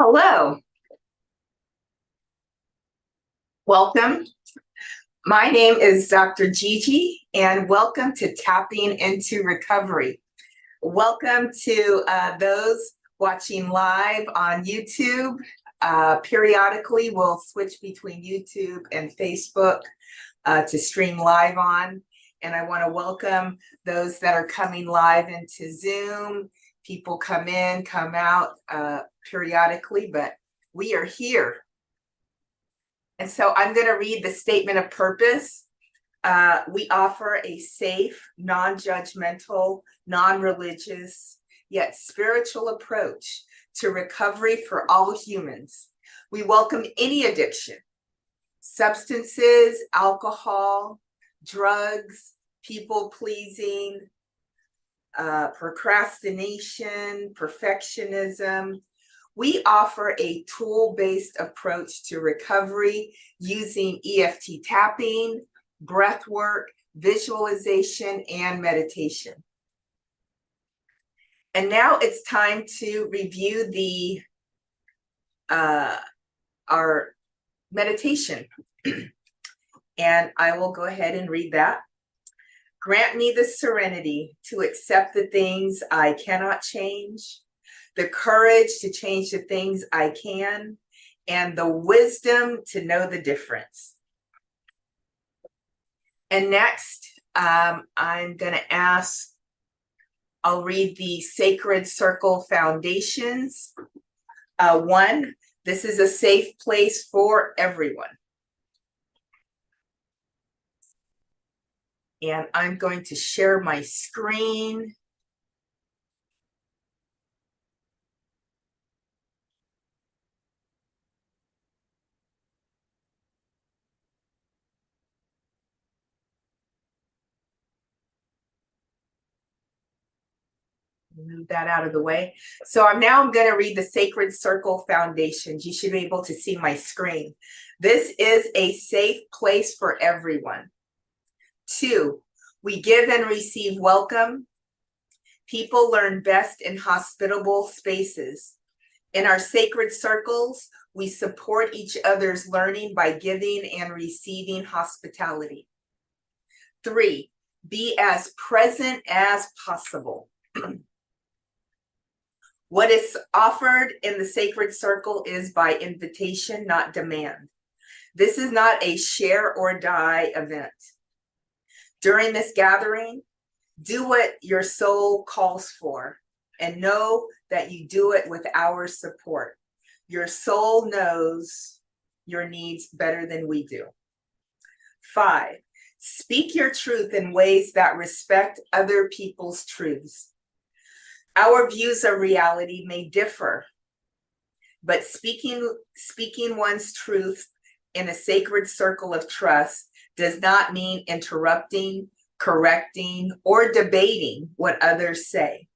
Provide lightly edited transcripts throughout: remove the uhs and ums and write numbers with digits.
Hello, welcome. My name is Dr. Gigi, and welcome to Tapping into Recovery. Welcome to those watching live on YouTube. Periodically, we'll switch between YouTube and Facebook to stream live on. And I want to welcome those that are coming live into Zoom. People come in, come out periodically, but we are here. And so I'm going to read the statement of purpose. We offer a safe, non-judgmental, non-religious, yet spiritual approach to recovery for all humans. We welcome any addiction, substances, alcohol, drugs, people-pleasing, procrastination, perfectionism. We offer a tool-based approach to recovery using EFT tapping, breathwork, visualization, and meditation. And now it's time to review our meditation. And I will go ahead and read that. Grant me the serenity to accept the things I cannot change, the courage to change the things I can, and the wisdom to know the difference. And next, I'm going to I'll read the Sacred Circle Foundations. 1, this is a safe place for everyone. And I'm going to share my screen. Move that out of the way. So I'm going to read the Sacred Circle Foundations. You should be able to see my screen. This is a safe place for everyone. 2, we give and receive welcome. People learn best in hospitable spaces. In our sacred circles, we support each other's learning by giving and receiving hospitality. 3, be as present as possible. What is offered in the sacred circle is by invitation, not demand. This is not a share or die event. During this gathering, do what your soul calls for and know that you do it with our support. Your soul knows your needs better than we do. 5, speak your truth in ways that respect other people's truths. Our views of reality may differ, but speaking one's truth in a sacred circle of trust does not mean interrupting, correcting, or debating what others say.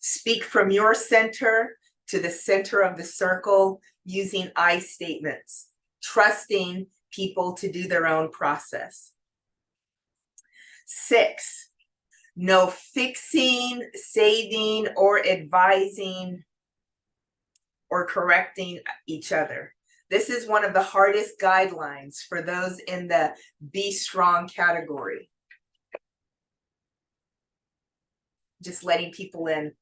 Speak from your center to the center of the circle using I statements, trusting people to do their own process. 6, no fixing, saving, or advising or correcting each other. This is one of the hardest guidelines for those in the Be Strong category. Just letting people in.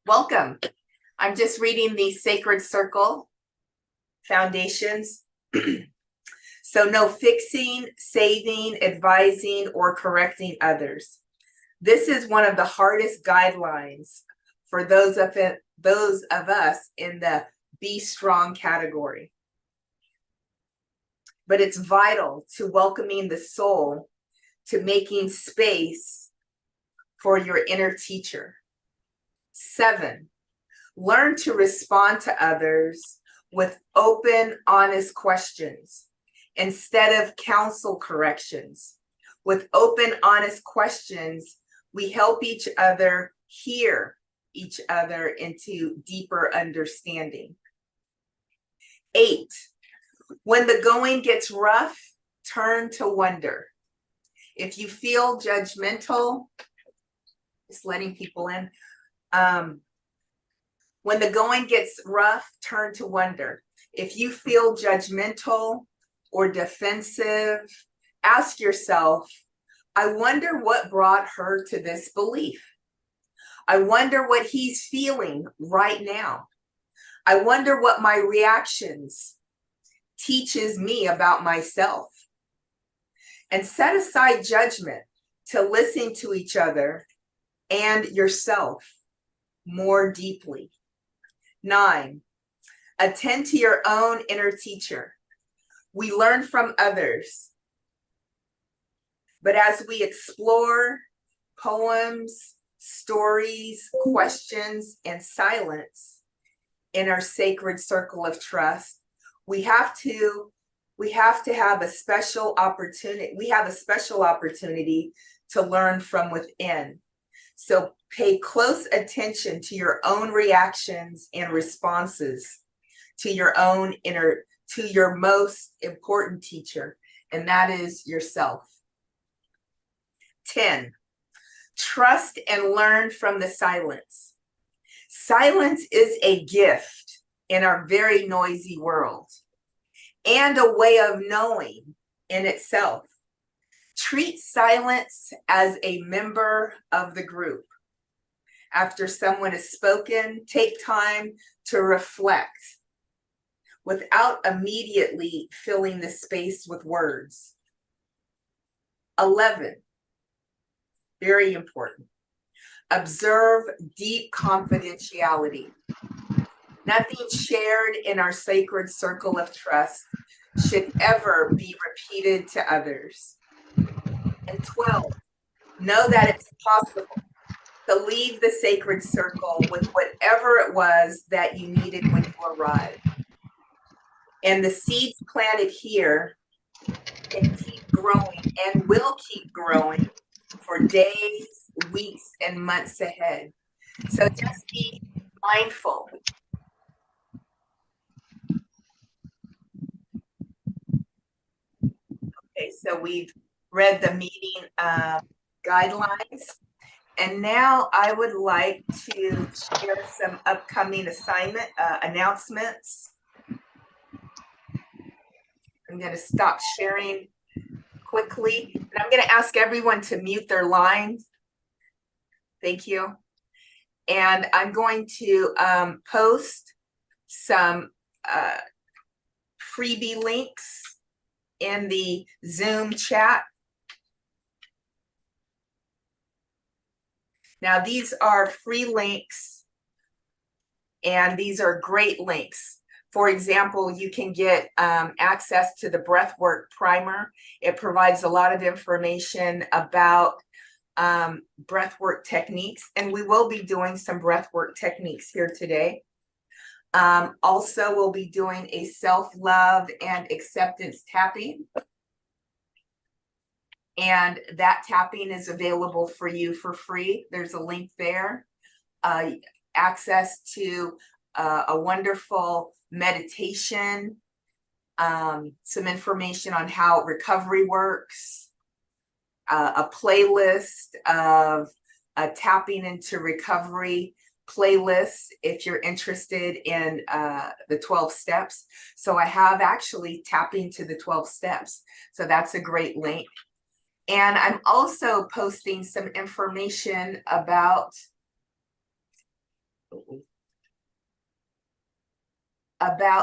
Welcome. I'm just reading the Sacred Circle Foundations. So no fixing, saving, advising, or correcting others. This is one of the hardest guidelines for those of us in the Be Strong category. But it's vital to welcoming the soul, to making space for your inner teacher. 7, learn to respond to others with open, honest questions instead of counsel corrections. With open, honest questions, we help each other hear each other into deeper understanding. 8, when the going gets rough, turn to wonder. If you feel judgmental, just letting people in, When the going gets rough, turn to wonder. If you feel judgmental or defensive, ask yourself, I wonder what brought her to this belief. I wonder what he's feeling right now. I wonder what my reactions teaches me about myself. And set aside judgment to listen to each other and yourself more deeply. 9, attend to your own inner teacher. We learn from others, but as we explore poems, stories, questions, and silence in our sacred circle of trust, we have to have a special opportunity. We have a special opportunity to learn from within. So pay close attention to your own reactions and responses to your own to your most important teacher, and that is yourself. 10, trust and learn from the silence. Silence is a gift in our very noisy world and a way of knowing in itself. Treat silence as a member of the group. After someone has spoken, take time to reflect without immediately filling the space with words. 11, very important. Observe deep confidentiality. Nothing shared in our sacred circle of trust should ever be repeated to others. And 12, know that it's possible to leave the sacred circle with whatever it was that you needed when you arrived. And the seeds planted here can keep growing and will keep growing for days, weeks, and months ahead. So just be mindful. Okay, so we've read the meeting guidelines. And now I would like to share some upcoming announcements. I'm going to stop sharing quickly. And I'm going to ask everyone to mute their lines. Thank you. And I'm going to post some freebie links in the Zoom chat. Now, these are free links, and these are great links. For example, you can get access to the breathwork primer. It provides a lot of information about breathwork techniques, and we will be doing some breathwork techniques here today. Also, we'll be doing a self-love and acceptance tapping. And that tapping is available for you for free. There's a link there. Access to a wonderful meditation, some information on how recovery works, a playlist of tapping into recovery playlists if you're interested in the 12 steps. So I have actually tapping to the 12 steps. So that's a great link. And I'm also posting some information about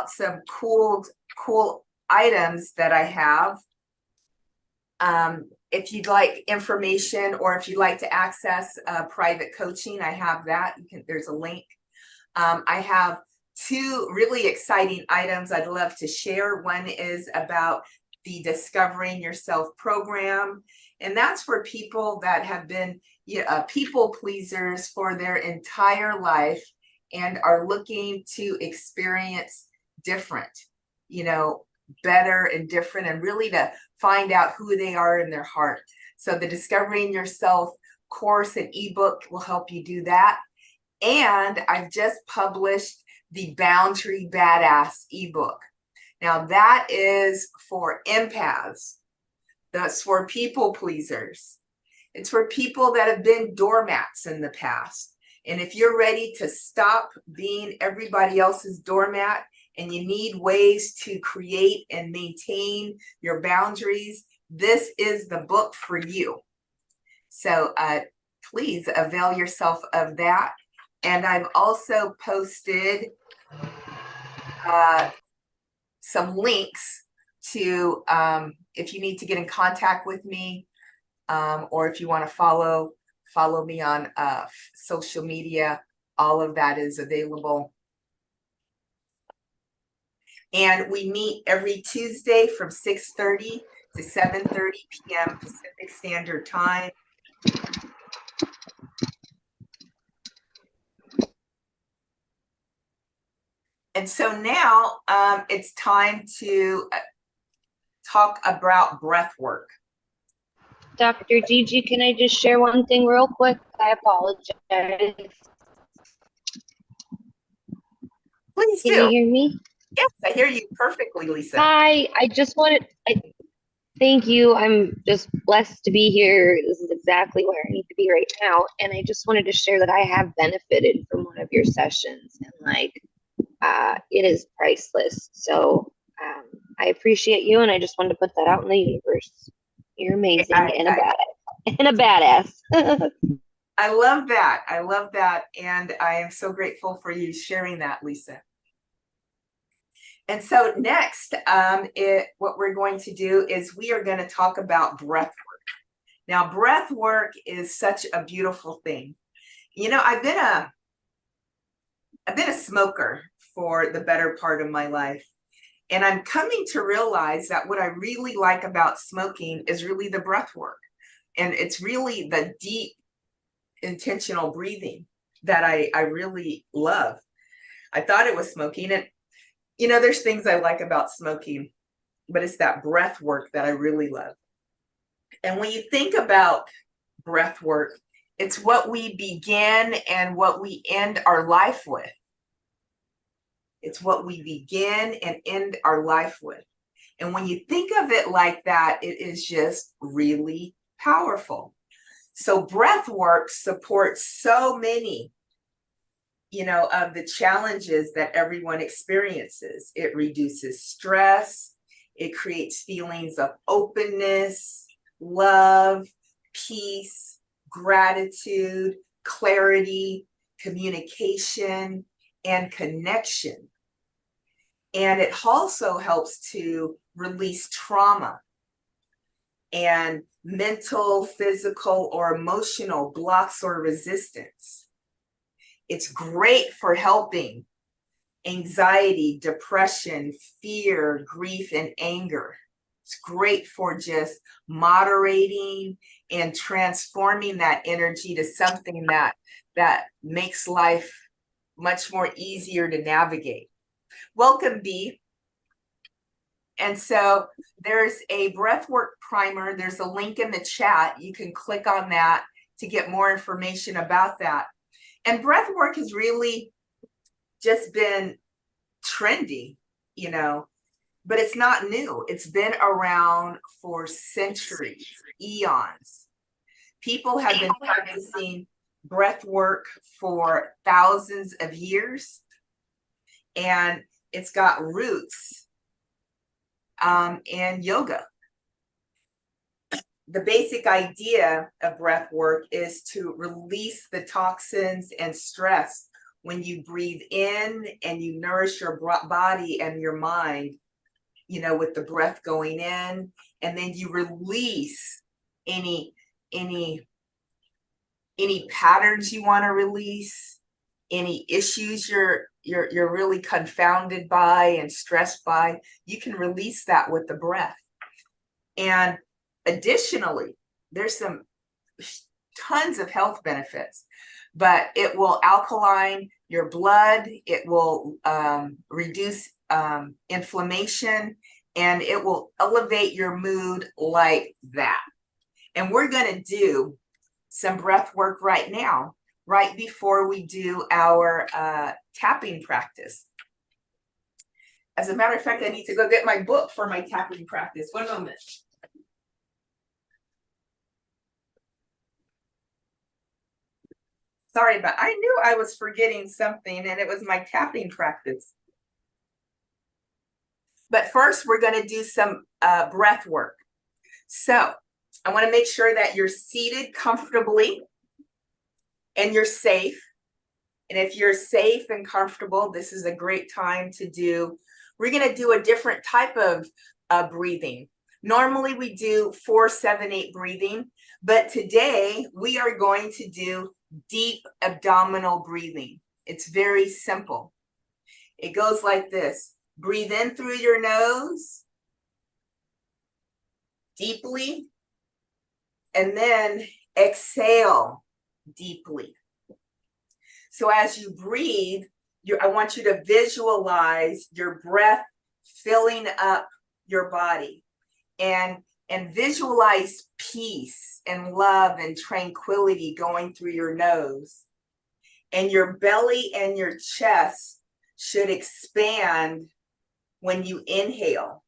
some cool items that I have. If you'd like information or if you'd like to access private coaching, I have that. There's a link. I have 2 really exciting items I'd love to share. One is about the Discovering Yourself program. And that's for people that have been people pleasers for their entire life and are looking to experience different, better and different, and really to find out who they are in their heart. So the Discovering Yourself course and ebook will help you do that. And I've just published the Boundary Badass ebook. Now that is for empaths. That's for people pleasers. It's for people that have been doormats in the past. And if you're ready to stop being everybody else's doormat and you need ways to create and maintain your boundaries, this is the book for you. So please avail yourself of that. And I've also posted some links to if you need to get in contact with me, or if you want to follow me on social media, all of that is available. And we meet every Tuesday from 6:30 to 7:30 p.m. Pacific Standard Time. And so now it's time to talk about breath work. Dr. Gigi, can I just share one thing real quick? I apologize. Please do. Can you hear me? Yes, I hear you perfectly, Lisa. Hi, thank you. I'm just blessed to be here. This is exactly where I need to be right now. And I just wanted to share that I have benefited from one of your sessions, and it is priceless. So I appreciate you, and I just wanted to put that out in the universe. You're amazing and a badass. I love that. I love that. And I am so grateful for you sharing that, Lisa. And so next, what we're going to do is we are going to talk about breath work. Now, breath work is such a beautiful thing. You know, I've been a smoker for the better part of my life. And I'm coming to realize that what I really like about smoking is really the breath work. And it's really the deep, intentional breathing that I really love. I thought it was smoking. And, you know, there's things I like about smoking, but it's that breath work that I really love. And when you think about breath work, it's what we begin and what we end our life with. It's what we begin and end our life with. And when you think of it like that, it is just really powerful. So breath work supports so many, you know, of the challenges that everyone experiences. It reduces stress. It creates feelings of openness, love, peace, gratitude, clarity, communication, and connection. And it also helps to release trauma and mental, physical, or emotional blocks or resistance. It's great for helping anxiety, depression, fear, grief, and anger. It's great for just moderating and transforming that energy to something that makes life much more easier to navigate. Welcome, Bee. And so there's a breathwork primer. There's a link in the chat. You can click on that to get more information about that. And breathwork has really just been trendy, you know, but it's not new. It's been around for centuries, eons. People have been practicing breathwork for thousands of years, and it's got roots in yoga. The basic idea of breath work is to release the toxins and stress when you breathe in and you nourish your body and your mind, you know, with the breath going in, and then you release any patterns you want to release, any issues you're really confounded by and stressed by. You can release that with the breath. And additionally, there's some tons of health benefits, but it will alkaline your blood, it will reduce inflammation, and it will elevate your mood like that. And we're going to do some breath work right now, right before we do our tapping practice. As a matter of fact, I need to go get my book for my tapping practice. One moment. Sorry, but I knew I was forgetting something and it was my tapping practice. But first, we're going to do some breath work. So I want to make sure that you're seated comfortably and you're safe. And if you're safe and comfortable, this is a great time to do, we're going to do a different type of breathing. Normally we do 4-7-8 breathing, but today we are going to do deep abdominal breathing. It's very simple. It goes like this. Breathe in through your nose deeply, and then exhale deeply. So as you breathe, I want you to visualize your breath filling up your body, and visualize peace and love and tranquility going through your nose. And your belly and your chest should expand when you inhale.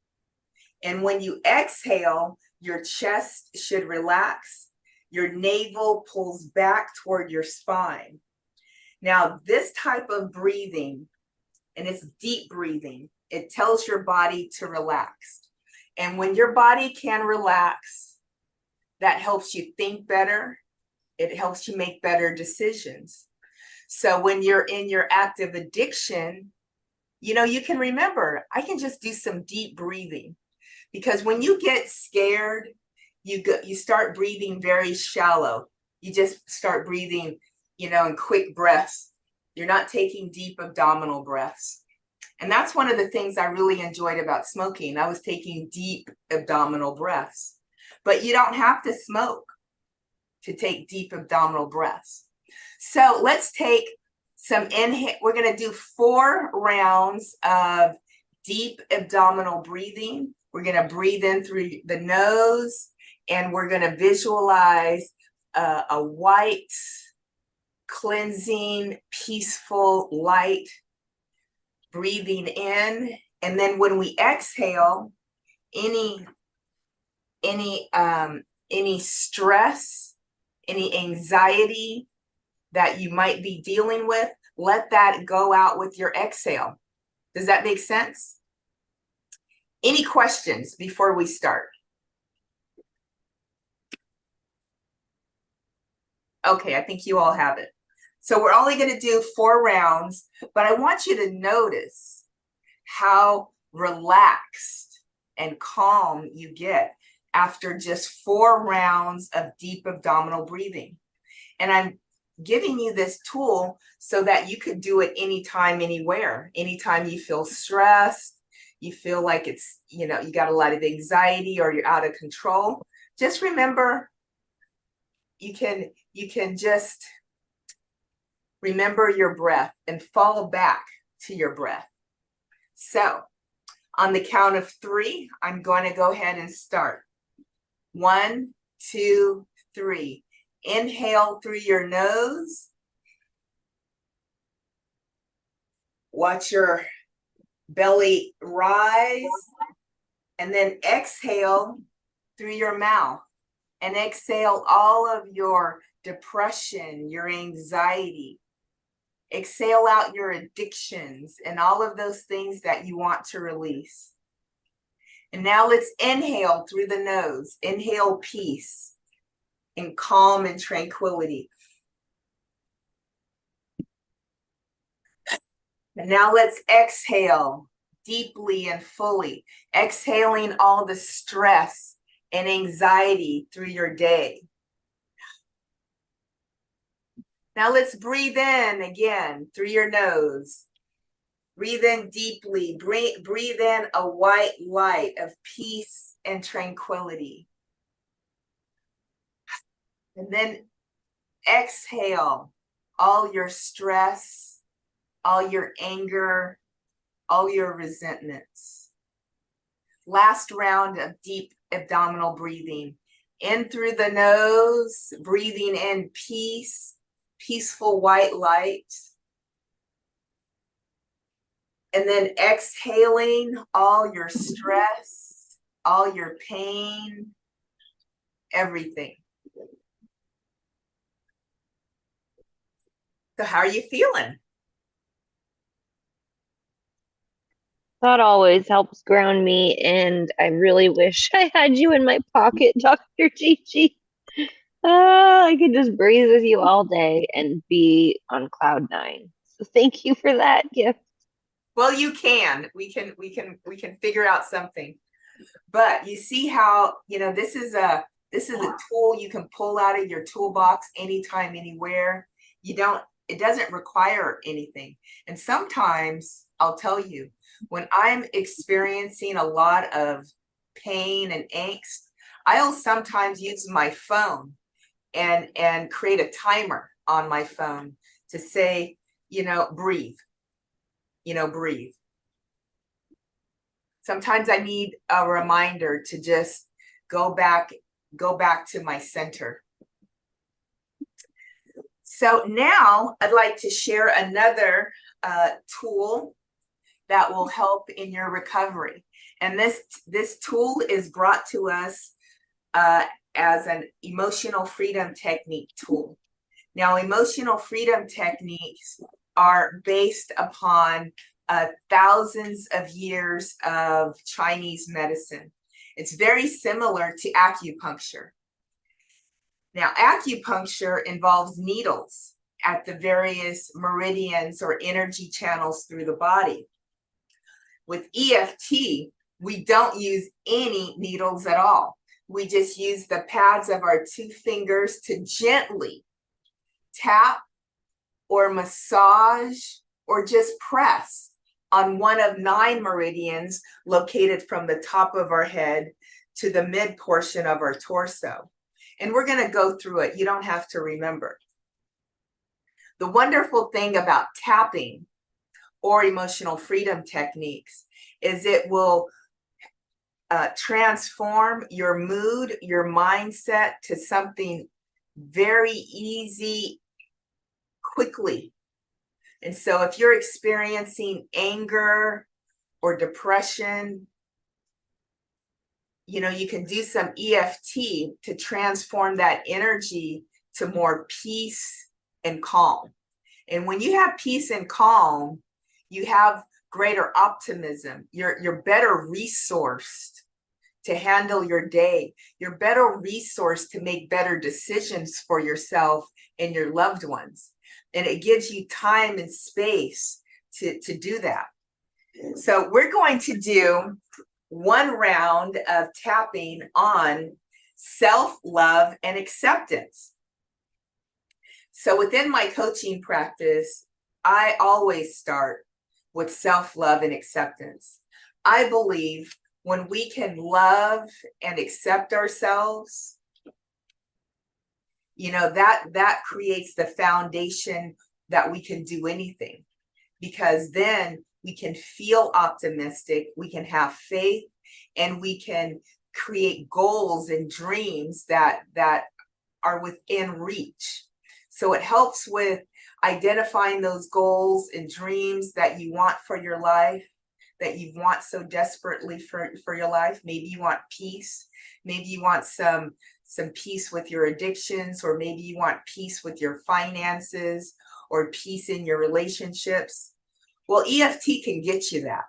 And when you exhale, your chest should relax. Your navel pulls back toward your spine. Now, this type of breathing, and it's deep breathing, it tells your body to relax. And when your body can relax, that helps you think better. It helps you make better decisions. So when you're in your active addiction, you can remember, I can just do some deep breathing. Because when you get scared, you start breathing very shallow. You just start breathing, in quick breaths. You're not taking deep abdominal breaths. And that's one of the things I really enjoyed about smoking. I was taking deep abdominal breaths. But you don't have to smoke to take deep abdominal breaths. So let's take some inhale. We're going to do 4 rounds of deep abdominal breathing. We're going to breathe in through the nose, and we're going to visualize a white, cleansing, peaceful light breathing in. And then when we exhale, any stress, any anxiety that you might be dealing with, let that go out with your exhale. Does that make sense? Any questions before we start? Okay, I think you all have it. So we're only going to do 4 rounds, but I want you to notice how relaxed and calm you get after just 4 rounds of deep abdominal breathing. And I'm giving you this tool so that you could do it anytime, anywhere. Anytime you feel stressed, you feel like it's, you got a lot of anxiety or you're out of control. Just remember, you can just remember your breath and fall back to your breath. So on the count of 3, I'm going to go ahead and start. 1, 2, 3. Inhale through your nose. Watch your belly rise. And then exhale through your mouth. And exhale all of your depression, your anxiety. Exhale out your addictions and all of those things that you want to release. And now let's inhale through the nose. Inhale peace and calm and tranquility. And now let's exhale deeply and fully, exhaling all the stress and anxiety through your day. Now let's breathe in again through your nose. Breathe in deeply. Breathe in a white light of peace and tranquility. And then exhale all your stress, all your anger, all your resentments. Last round of deep abdominal breathing. In through the nose, breathing in peace, peaceful white light. And then exhaling all your stress, all your pain, everything. So how are you feeling? That always helps ground me, and I really wish I had you in my pocket, Dr. Gigi. I could just breathe with you all day and be on cloud nine. So thank you for that gift. Well, you can. We can figure out something. But you see how, this is a tool you can pull out of your toolbox anytime, anywhere. It doesn't require anything. And sometimes I'll tell you, when I'm experiencing a lot of pain and angst, I'll sometimes use my phone and create a timer on my phone to say, breathe, breathe. Sometimes I need a reminder to just go back to my center. So now I'd like to share another tool that will help in your recovery. And this tool is brought to us as an emotional freedom technique tool. Now, emotional freedom techniques are based upon thousands of years of Chinese medicine. It's very similar to acupuncture. Now, acupuncture involves needles at the various meridians or energy channels through the body. With EFT, we don't use any needles at all. We just use the pads of our 2 fingers to gently tap or massage or just press on one of 9 meridians located from the top of our head to the mid portion of our torso. And we're going to go through it. You don't have to remember. The wonderful thing about tapping or emotional freedom techniques is it will transform your mood, your mindset to something very easy, quickly. And so if you're experiencing anger or depression, you can do some EFT to transform that energy to more peace and calm. And when you have peace and calm, you have greater optimism. You're better resourced to handle your day. You're better resourced to make better decisions for yourself and your loved ones. And it gives you time and space to do that. So we're going to do one round of tapping on self-love and acceptance. So within my coaching practice, I always start with self-love and acceptance. I believe when we can love and accept ourselves, that creates the foundation that we can do anything, because then we can feel optimistic, we can have faith, and we can create goals and dreams that are within reach. So it helps with identifying those goals and dreams that you want for your life, that you want so desperately for your life. Maybe you want peace. Maybe you want some peace with your addictions, or maybe you want peace with your finances, or peace in your relationships. Well, EFT can get you that.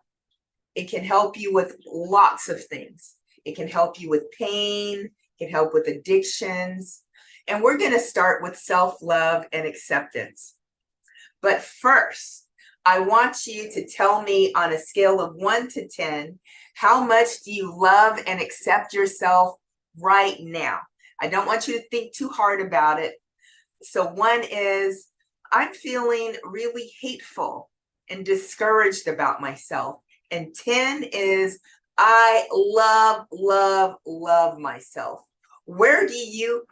It can help you with lots of things. It can help you with pain, it can help with addictions. And we're going to start with self-love and acceptance. But first, I want you to tell me on a scale of 1 to 10, how much do you love and accept yourself right now? I don't want you to think too hard about it. So 1 is, I'm feeling really hateful and discouraged about myself. And 10 is, I love, love, love myself. Where do you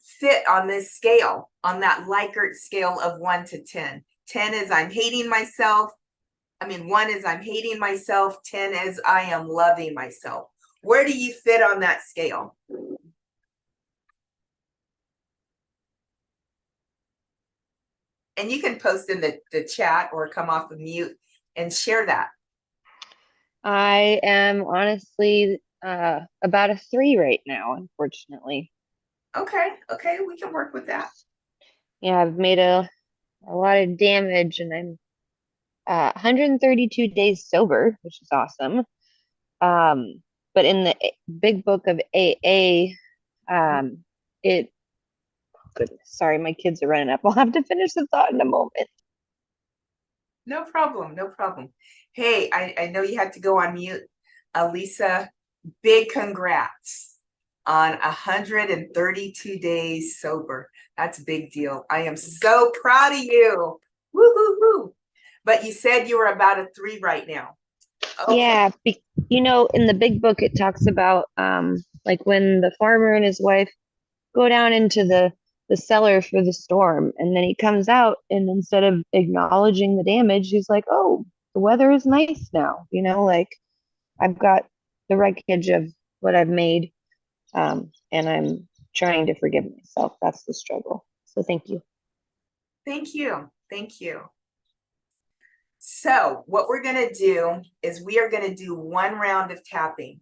fit on this scale, on that Likert scale of 1 to 10? 10 is I'm hating myself. 1 is I'm hating myself. 10 is I am loving myself. Where do you fit on that scale? And you can post in the chat or come off of mute and share that. I am honestly about a 3 right now, unfortunately. Okay, we can work with that. Yeah, I've made a lot of damage, and I'm 132 days sober, which is awesome. But in the big book of AA, it goodness, sorry, my kids are running up. I'll have to finish the thought in a moment. No problem, no problem. Hey, I know you had to go on mute. Lisa, big congrats on 132 days sober. That's a big deal. I am so proud of you. Woo-hoo-hoo. But you said you were about a 3 right now. Okay. Yeah, in the big book it talks about like when the farmer and his wife go down into the cellar for the storm, and then he comes out, and instead of acknowledging the damage, he's like, "Oh, the weather is nice now." Like I've got the wreckage of what I've made, and I'm trying to forgive myself. That's the struggle. So thank you. Thank you. Thank you. So what we're going to do is we are going to do 1 round of tapping.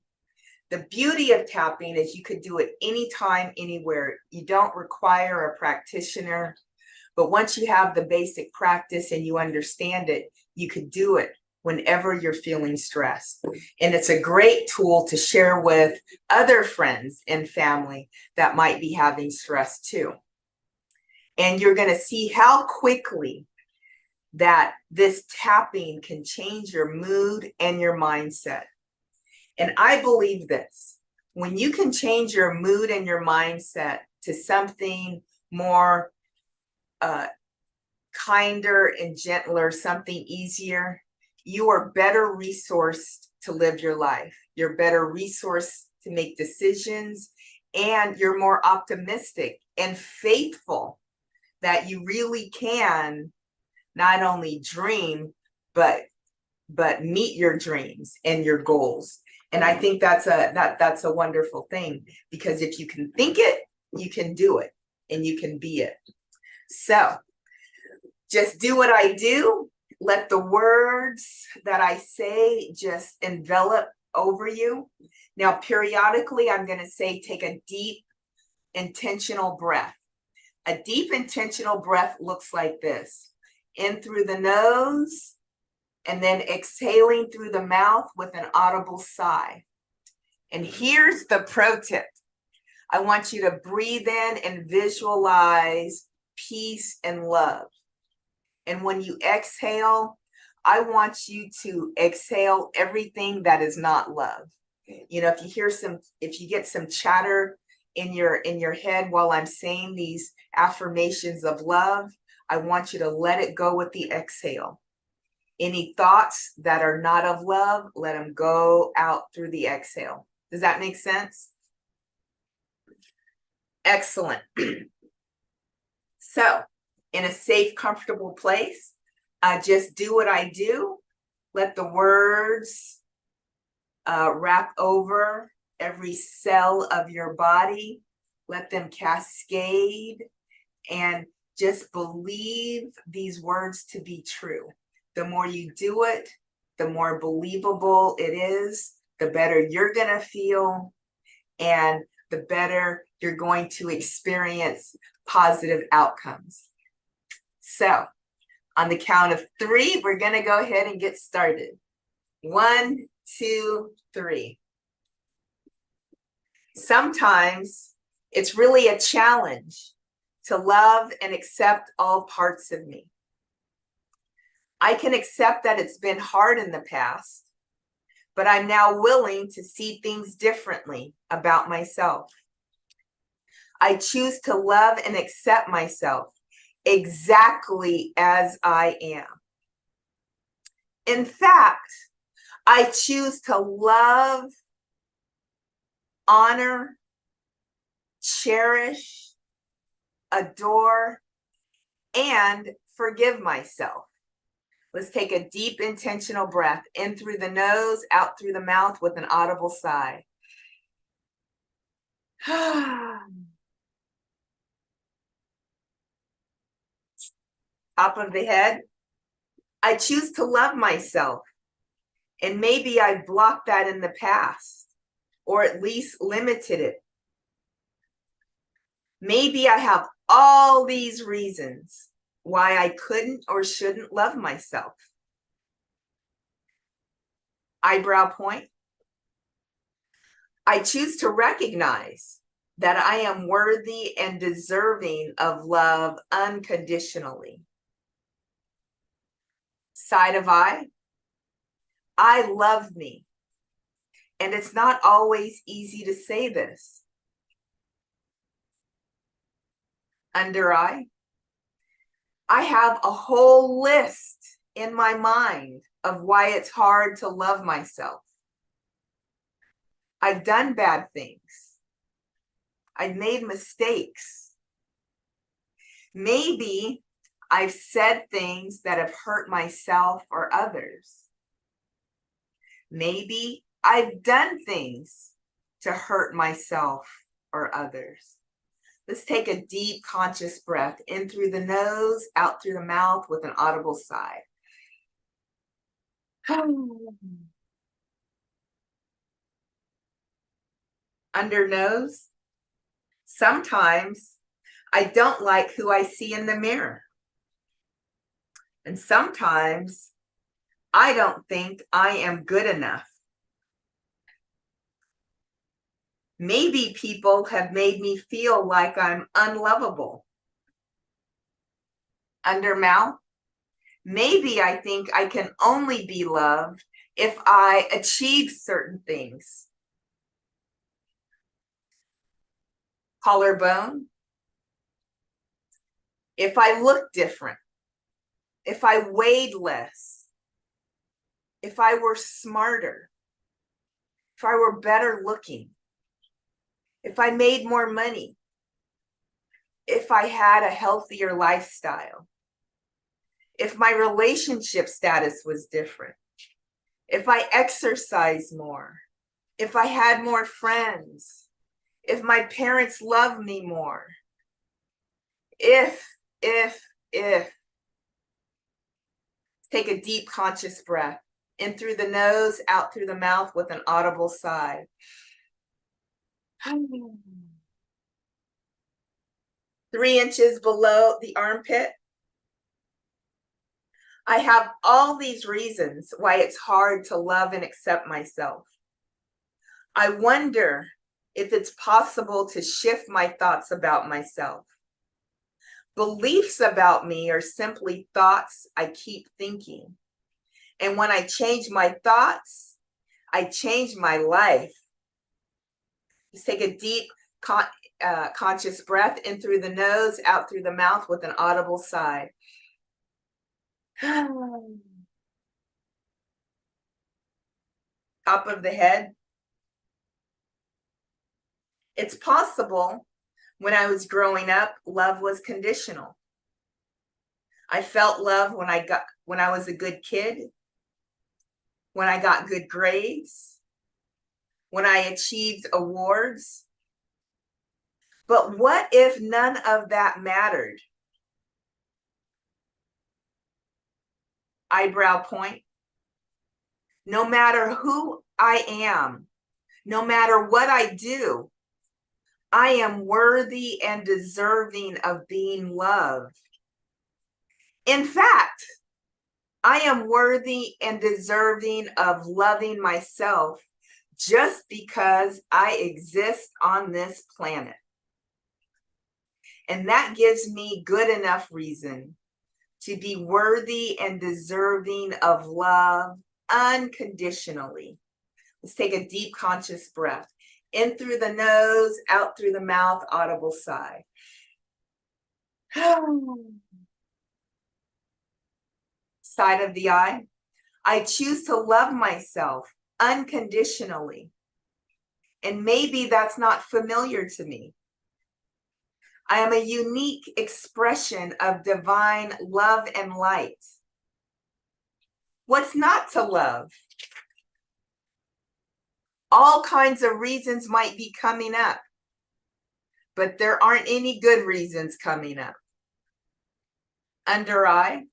The beauty of tapping is you could do it anytime, anywhere. You don't require a practitioner, but once you have the basic practice and you understand it, you could do it whenever you're feeling stressed. And it's a great tool to share with other friends and family that might be having stress too. And you're going to see how quickly that this tapping can change your mood and your mindset. And I believe this, when you can change your mood and your mindset to something more kinder and gentler, something easier, you are better resourced to live your life. You're better resourced to make decisions, and you're more optimistic and faithful that you really can not only dream, but meet your dreams and your goals. And I think that's a wonderful thing, because if you can think it, you can do it and you can be it. So just do what I do. Let the words that I say just envelop over you. Now, periodically, I'm going to say, take a deep, intentional breath. A deep, intentional breath looks like this: in through the nose, and then exhaling through the mouth with an audible sigh. And here's the pro tip. I want you to breathe in and visualize peace and love. And when you exhale, I want you to exhale everything that is not love. If you get some chatter in your head while I'm saying these affirmations of love, I want you to let it go with the exhale. Any thoughts that are not of love, let them go out through the exhale. Does that make sense? Excellent. So, in a safe, comfortable place, just do what I do. Let the words wrap over every cell of your body. Let them cascade, and just believe these words to be true. The more you do it, the more believable it is, the better you're going to feel, and the better you're going to experience positive outcomes. So, on the count of 3, we're going to go ahead and get started. 1, 2, 3. Sometimes it's really a challenge to love and accept all parts of me. I can accept that it's been hard in the past, but I'm now willing to see things differently about myself. I choose to love and accept myself exactly as I am. In fact, I choose to love, honor, cherish, adore, and forgive myself. Let's take a deep, intentional breath in through the nose, out through the mouth with an audible sigh. Top of the head. I choose to love myself. And maybe I blocked that in the past, or at least limited it. Maybe I have all these reasons why I couldn't or shouldn't love myself. Eyebrow point. I choose to recognize that I am worthy and deserving of love unconditionally. Side of eye. I love me. And it's not always easy to say this. Under eye. I have a whole list in my mind of why it's hard to love myself. I've done bad things. I've made mistakes. Maybe I've said things that have hurt myself or others. Maybe I've done things to hurt myself or others. Let's take a deep conscious breath in through the nose, out through the mouth with an audible sigh. Under nose. Sometimes I don't like who I see in the mirror. And sometimes I don't think I am good enough. Maybe people have made me feel like I'm unlovable. Under mouth. Maybe I think I can only be loved if I achieve certain things. Collarbone. If I look different, if I weighed less, if I were smarter, if I were better looking, if I made more money, if I had a healthier lifestyle, if my relationship status was different, if I exercised more, if I had more friends, if my parents loved me more, if. Take a deep conscious breath in through the nose, out through the mouth with an audible sigh. 3 inches below the armpit. I have all these reasons why it's hard to love and accept myself. I wonder if it's possible to shift my thoughts about myself. Beliefs about me are simply thoughts I keep thinking. And when I change my thoughts, I change my life. Let's take a deep conscious breath in through the nose, out through the mouth with an audible sigh. Top of the head. It's possible when I was growing up, love was conditional. I felt love when I was a good kid, when I got good grades, when I achieved awards. But what if none of that mattered? Eyebrow point. No matter who I am, no matter what I do, I am worthy and deserving of being loved. In fact, I am worthy and deserving of loving myself just because I exist on this planet. And that gives me good enough reason to be worthy and deserving of love unconditionally. Let's take a deep conscious breath. In through the nose, out through the mouth, audible sigh. Side of the eye. I choose to love myself unconditionally. And maybe that's not familiar to me. I am a unique expression of divine love and light. What's not to love? All kinds of reasons might be coming up, but there aren't any good reasons coming up. Under eye.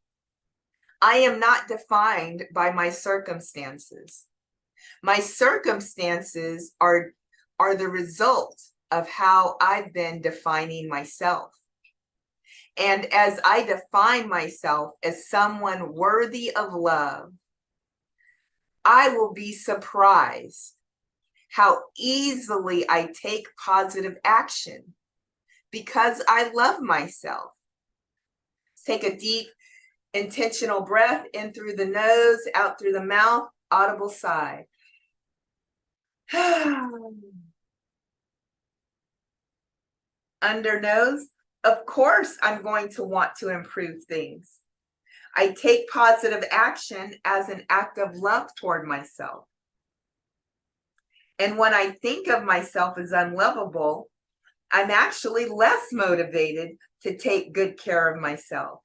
I am not defined by my circumstances. My circumstances are the result of how I've been defining myself. And as I define myself as someone worthy of love, I will be surprised how easily I take positive action because I love myself. Take a deep, intentional breath in through the nose, out through the mouth, audible sigh. Under nose, of course, I'm going to want to improve things. I take positive action as an act of love toward myself. And when I think of myself as unlovable, I'm actually less motivated to take good care of myself.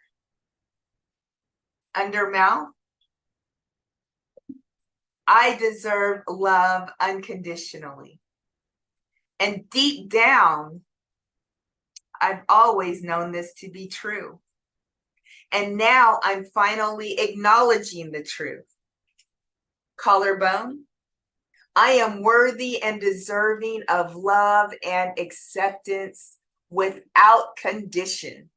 Under mouth, I deserve love unconditionally. And deep down, I've always known this to be true. And now I'm finally acknowledging the truth. Collarbone, I am worthy and deserving of love and acceptance without condition.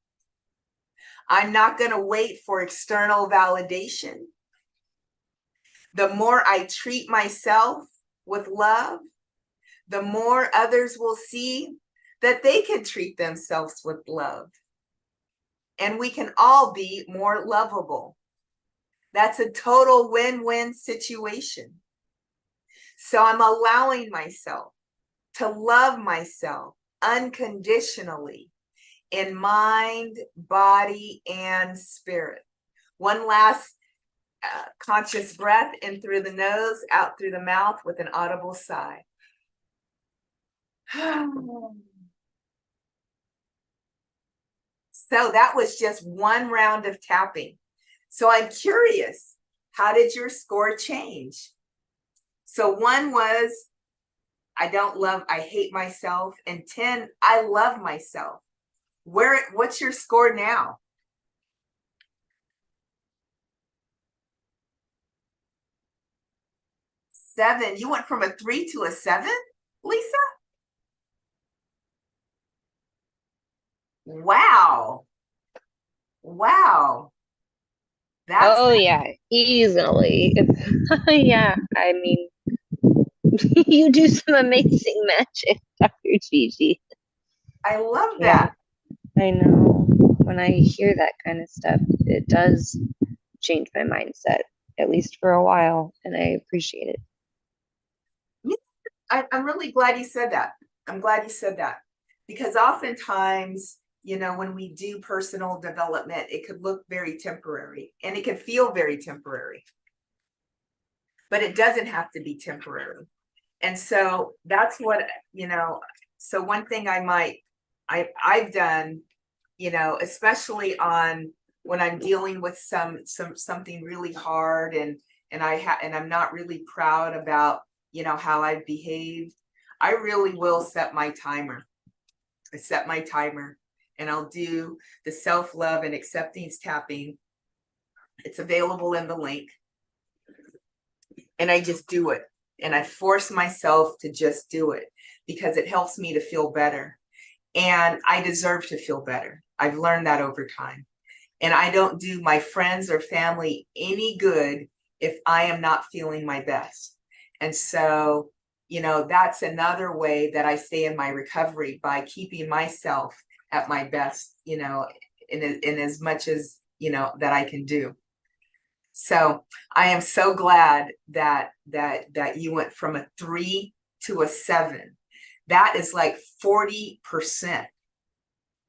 I'm not going to wait for external validation. The more I treat myself with love, the more others will see that they can treat themselves with love. And we can all be more lovable. That's a total win-win situation. So I'm allowing myself to love myself unconditionally in mind, body, and spirit. One last conscious breath in through the nose, out through the mouth with an audible sigh. So that was just one round of tapping. So I'm curious, how did your score change? So 1 was, I hate myself. And 10, I love myself. What's your score now? 7. You went from a 3 to a 7, Lisa? Wow. Wow. That's Yeah, easily. Yeah, I mean, you do some amazing magic, Dr. Gigi. I love Yeah, that. I know. When I hear that kind of stuff, it does change my mindset, at least for a while, and I appreciate it. I'm really glad you said that. I'm glad you said that because oftentimes, when we do personal development, it could look very temporary and it can feel very temporary, but it doesn't have to be temporary. And so that's what, so one thing I've done, especially on when I'm dealing with something really hard and I'm not really proud about, how I've behaved, I really will set my timer. I set my timer and I'll do the self-love and acceptance tapping. It's available in the link. And I just do it. And I force myself to just do it because it helps me to feel better. And I deserve to feel better. I've learned that over time. And I don't do my friends or family any good if I am not feeling my best. And so, that's another way that I stay in my recovery, by keeping myself at my best, in as much as, that I can do. So I am so glad that you went from a 3 to a 7. That is like 40%,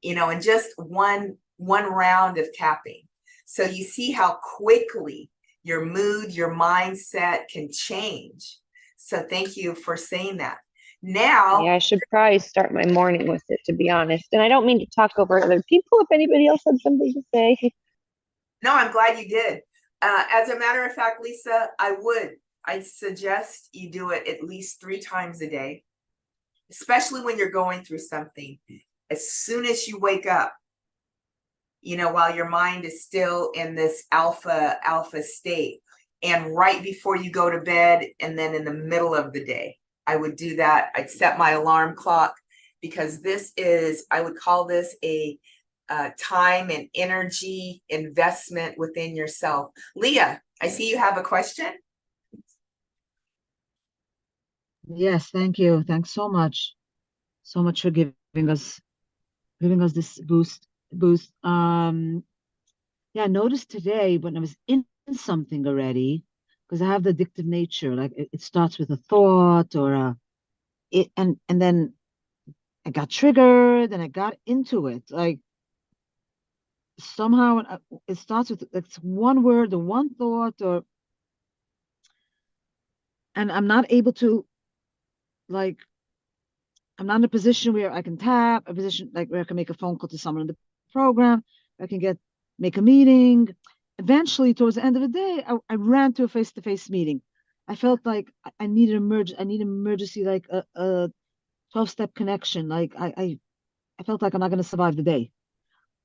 in just one round of tapping. So you see how quickly your mood, your mindset can change. So thank you for saying that. Now, Yeah, I should probably start my morning with it, to be honest. And I don't mean to talk over other people. If anybody else had something to say. no, I'm glad you did. As a matter of fact, Lisa, I suggest you do it at least 3 times a day, especially when you're going through something. As soon as you wake up, while your mind is still in this alpha state, and right before you go to bed, and then in the middle of the day, I would do that. I'd set my alarm clock because I would call this a time and energy investment within yourself. Leah, I see you have a question. Yes, thank you. Thanks so much. So much for giving us this boost. Yeah, I noticed today when I was in something already, because I have the addictive nature, like it starts with a thought or and then I got triggered and I got into it. Like somehow it starts with it's one word or one thought and I'm not able to like I'm not in a position where I can tap, a position like where I can make a phone call to someone in the program, I can make a meeting. Eventually, towards the end of the day, I ran to a face-to-face meeting. I felt like I needed I need emergency, like a 12-step connection. Like I felt like I'm not going to survive the day.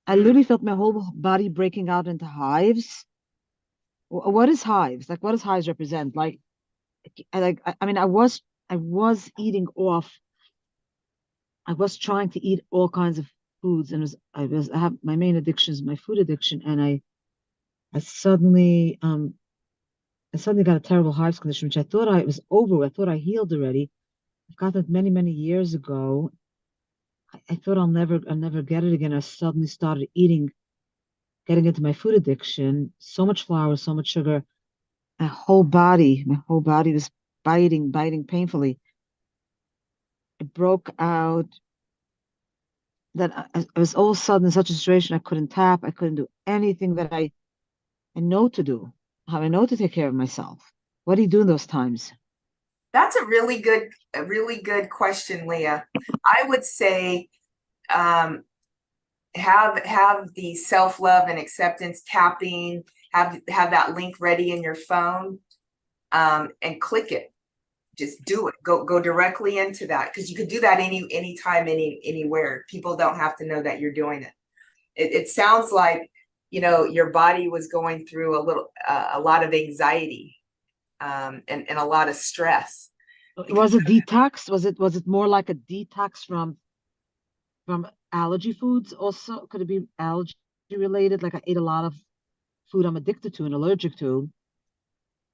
I Mm. literally felt my whole body breaking out into hives. What is hives? Like, what does hives represent? I mean, I was eating off. I was trying to eat all kinds of foods, and I have my main addiction is my food addiction, and I suddenly I suddenly got a terrible heart condition, which I thought I was over with. I thought I healed already. I've got that many years ago. I thought I'll never get it again. I suddenly started getting into my food addiction. So much flour, so much sugar. My whole body was biting painfully. It broke out that I was all of a sudden in such a situation I couldn't tap. I couldn't do anything that I know to do. How I know to take care of myself. What do you do in those times? That's a really good question, Leah. I would say have the self-love and acceptance tapping, have that link ready in your phone, and click it. Just do it. Go directly into that, because you could do that anytime, anywhere. People don't have to know that you're doing it. It sounds like, your body was going through a lot of anxiety, and a lot of stress Was because it detox? Was it more like a detox from allergy foods? Also, could it be allergy related? Like I ate a lot of food I'm addicted to and allergic to.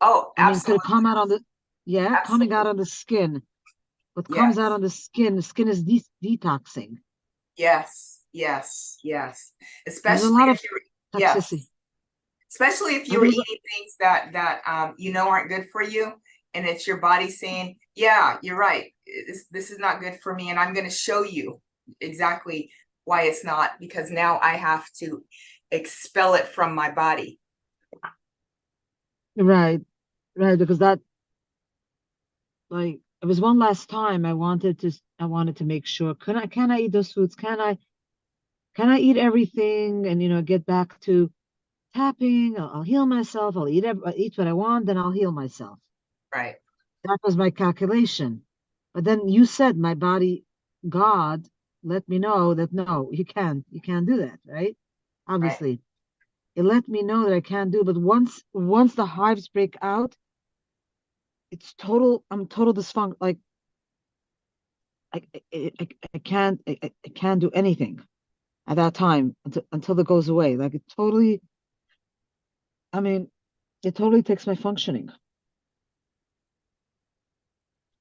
oh, I mean, could absolutely, it come out on the yeah, coming out absolutely, on the skin? What comes out yes, on the skin is detoxing. yes, There's a especially lot if of you're, toxicity. yes, especially if And you were there's a, eating things that aren't good for you, and it's your body saying, yeah, you're right, this is not good for me, and I'm going to show you exactly why it's not, because now I have to expel it from my body. right, right, because that like it was one last time I wanted to make sure can I eat those foods? Can I eat everything and get back to tapping? I'll heal myself. I'll eat what I want, then I'll heal myself. Right, That was my calculation. But then you said my body, God, let me know that no, you can't do that, right? right. Obviously, it let me know that I can't do. But once the hives break out, it's total. I'm total dysfunction. Like I can't I can't do anything at that time until it goes away. Like it totally. I mean, it totally takes my functioning.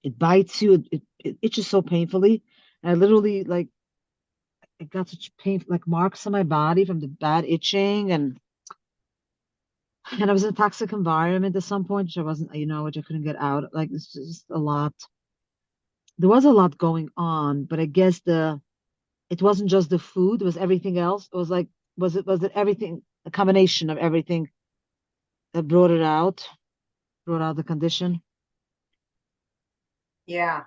It bites you. It itches so painfully. And I literally like I got such pain like marks on my body from the bad itching and I was in a toxic environment at some point, which I wasn't, which I couldn't get out. Like it's just a lot. There was a lot going on, but I guess it wasn't just the food, it was everything else. It was like was it everything, a combination of everything that brought out the condition. Yeah,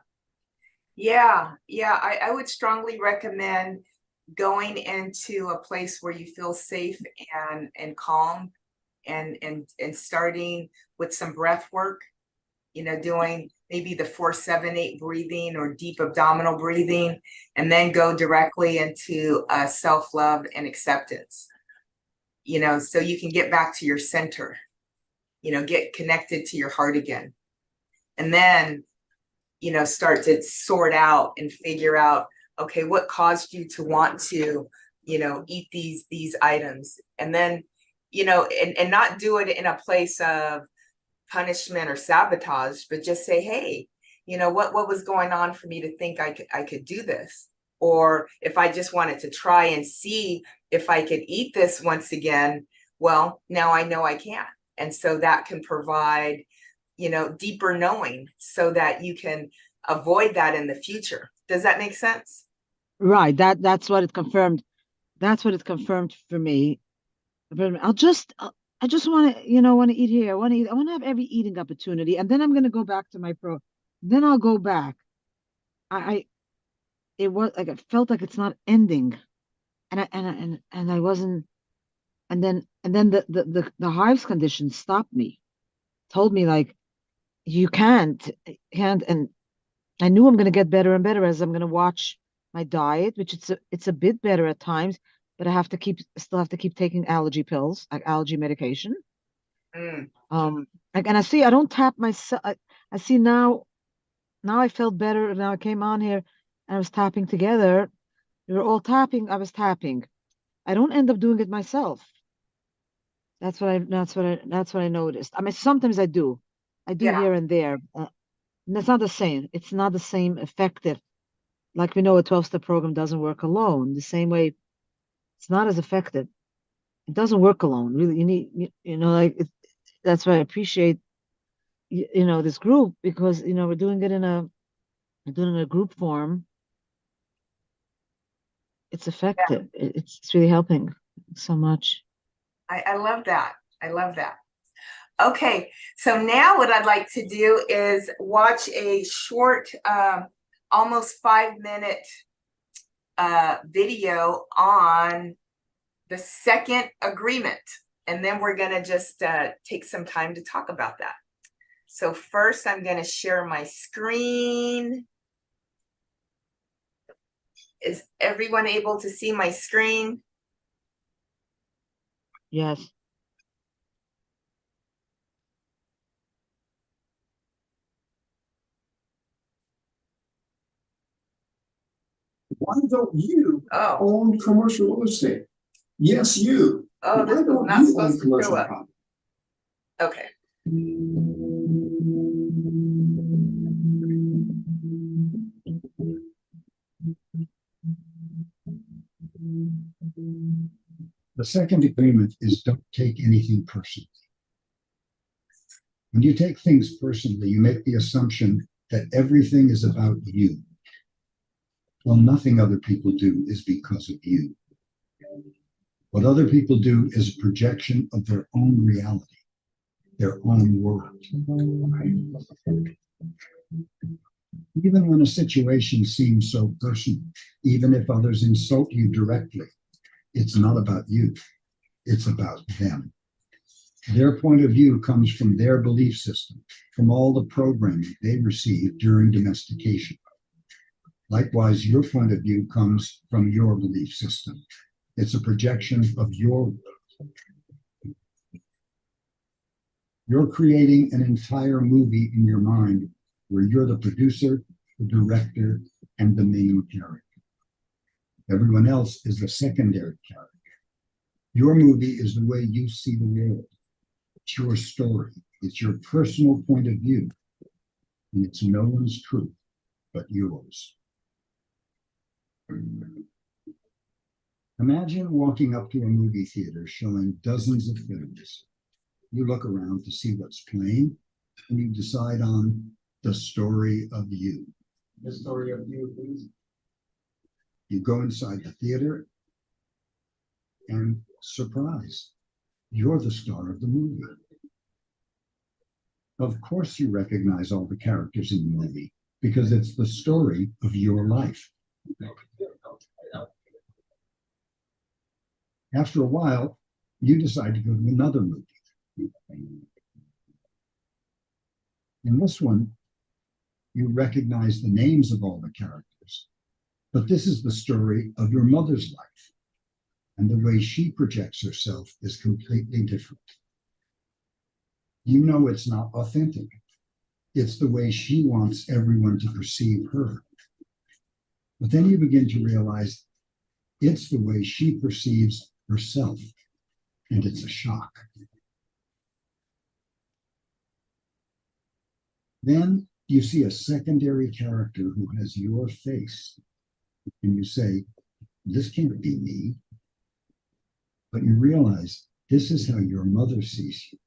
yeah. I would strongly recommend going into a place where you feel safe and calm, and starting with some breath work, doing maybe the 4-7-8 breathing or deep abdominal breathing, and then go directly into self-love and acceptance, so you can get back to your center, get connected to your heart again. And then, start to sort out and figure out, okay, what caused you to want to eat these items. And then, and not do it in a place of punishment or sabotage, but just say, hey, what was going on for me to think I could do this? Or if I just wanted to try and see if I could eat this once again, well, now I know I can. And so that can provide, deeper knowing so that you can avoid that in the future. Does that make sense? Right. That's what it confirmed. That's what it confirmed for me. I just want to, want to eat here. I want to have every eating opportunity. And then I'm going to go back to my pro. Then I'll go back. It was like, I felt like it's not ending. And I wasn't, and then the hives condition stopped me, told me like, you can't. And I knew I'm going to get better and better as I'm going to watch my diet, which it's a bit better at times, but still have to keep taking allergy pills, like allergy medication. Mm. And I see I don't tap myself. I see now I felt better. Now I came on here and I was tapping together. We were all tapping. I was tapping. I don't end up doing it myself. That's what I noticed. I mean, sometimes I do Yeah. here and there. And that's not the same. It's not the same effective. Like we know a 12-step program doesn't work alone. The same way it's not as effective. It doesn't work alone. Really, you need, that's why I appreciate, this group because, we're doing it in a group form. It's effective. It's really helping so much. I love that. I love that. Okay, so now what I'd like to do is watch a short, almost 5-minute video on the second agreement. And then we're going to just take some time to talk about that. So first, I'm going to share my screen. Is everyone able to see my screen? Yes. Why don't you Oh, own commercial real estate? Yes, you. oh, this Why was don't not you own supposed to commercial show up. property? Okay. The second agreement is don't take anything personally. When you take things personally, you make the assumption that everything is about you. Well, nothing other people do is because of you. What other people do is a projection of their own reality, their own world. Even when a situation seems so personal, even if others insult you directly, it's not about you. It's about them. Their point of view comes from their belief system, from all the programming they received during domestication. Likewise, your point of view comes from your belief system. It's a projection of your world. You're creating an entire movie in your mind where you're the producer, the director, and the main character. Everyone else is the secondary character. Your movie is the way you see the world. It's your story. It's your personal point of view. And it's no one's truth but yours. Imagine walking up to a movie theater showing dozens of films. You look around to see what's playing, and you decide on the story of you. The story of you, please. You go inside the theater, and surprise, you're the star of the movie. Of course, you recognize all the characters in the movie because it's the story of your life. After a while, you decide to go to another movie. In this one, you recognize the names of all the characters, but this is the story of your mother's life, and the way she projects herself is completely different. You know it's not authentic. It's the way she wants everyone to perceive her. But then you begin to realize It's the way she perceives herself, and it's a shock. Then you see a secondary character who has your face, and you say, this can't be me. But you realize this is how your mother sees you.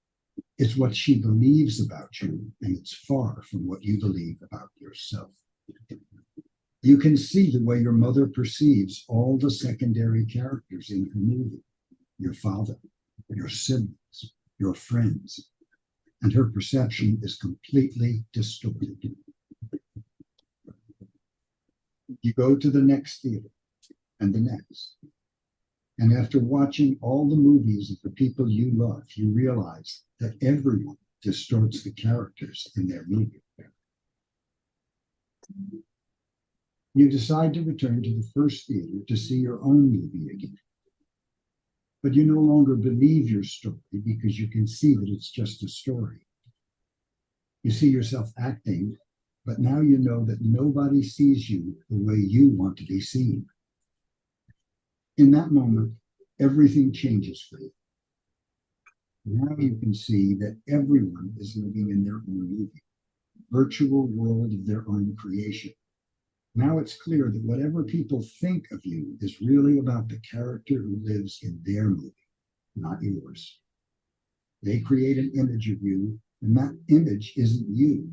It's what she believes about you, and it's far from what you believe about yourself. You can see the way your mother perceives all the secondary characters in her movie, your father, your siblings, your friends, and her perception is completely distorted. You go to the next theater and the next. And after watching all the movies of the people you love, you realize that everyone distorts the characters in their movie. You decide to return to the first theater to see your own movie again. But you no longer believe your story because you can see that it's just a story. You see yourself acting, but now you know that nobody sees you the way you want to be seen. In that moment, everything changes for you. Now you can see that everyone is living in their own movie, virtual world of their own creation. Now it's clear that whatever people think of you is really about the character who lives in their movie, not yours. They create an image of you, and that image isn't you.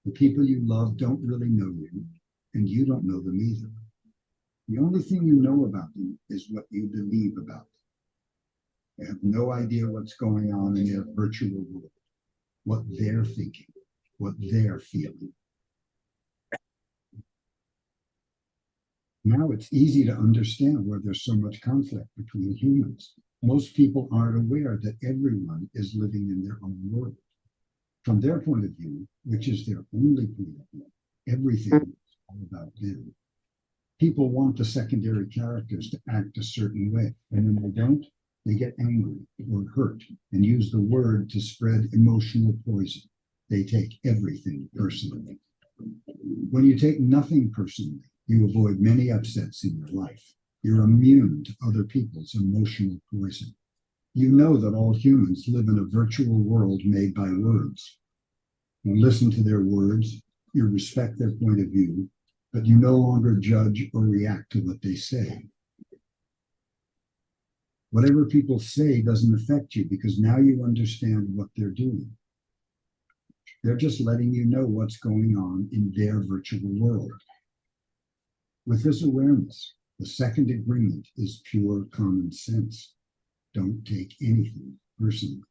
The people you love don't really know you, and you don't know them either. The only thing you know about them is what you believe about them. They have no idea what's going on in their virtual world, what they're thinking, what they're feeling. Now it's easy to understand why there's so much conflict between humans. Most people aren't aware that everyone is living in their own world. From their point of view, which is their only point of view, everything is all about them. People want the secondary characters to act a certain way, and when they don't, they get angry or hurt and use the word to spread emotional poison. They take everything personally. When you take nothing personally, you avoid many upsets in your life. You're immune to other people's emotional poison. You know that all humans live in a virtual world made by words. You listen to their words, you respect their point of view, but you no longer judge or react to what they say. Whatever people say doesn't affect you because now you understand what they're doing. They're just letting you know what's going on in their virtual world. With this awareness, the second agreement is pure common sense. Don't take anything personally.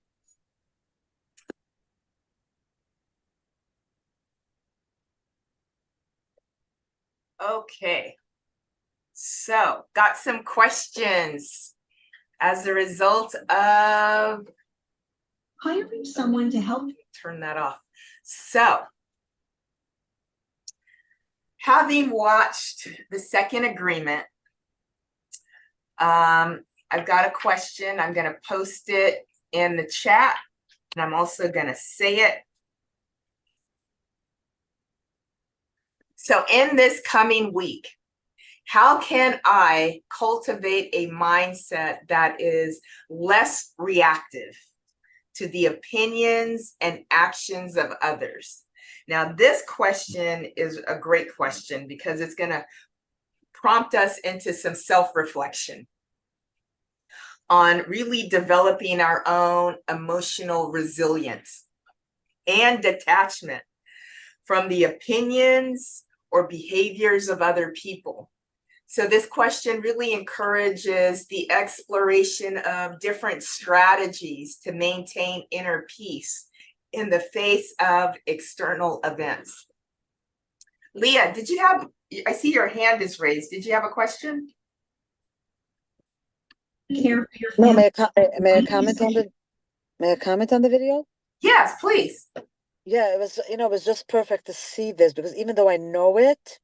Okay, so got some questions as a result of hiring someone to help. Turn that off. So, having watched the second agreement, I've got a question. I'm going to post it in the chat, and I'm also going to say it. So in this coming week, how can I cultivate a mindset that is less reactive to the opinions and actions of others? Now, this question is a great question because it's going to prompt us into some self-reflection on really developing our own emotional resilience and detachment from the opinions or behaviors of other people. So this question really encourages the exploration of different strategies to maintain inner peace in the face of external events. Leah, did you have, I see your hand is raised. Did you have a question? Care for your No, family. may I comment on the video? Yes, please. Yeah, it was just perfect to see this because even though I know it,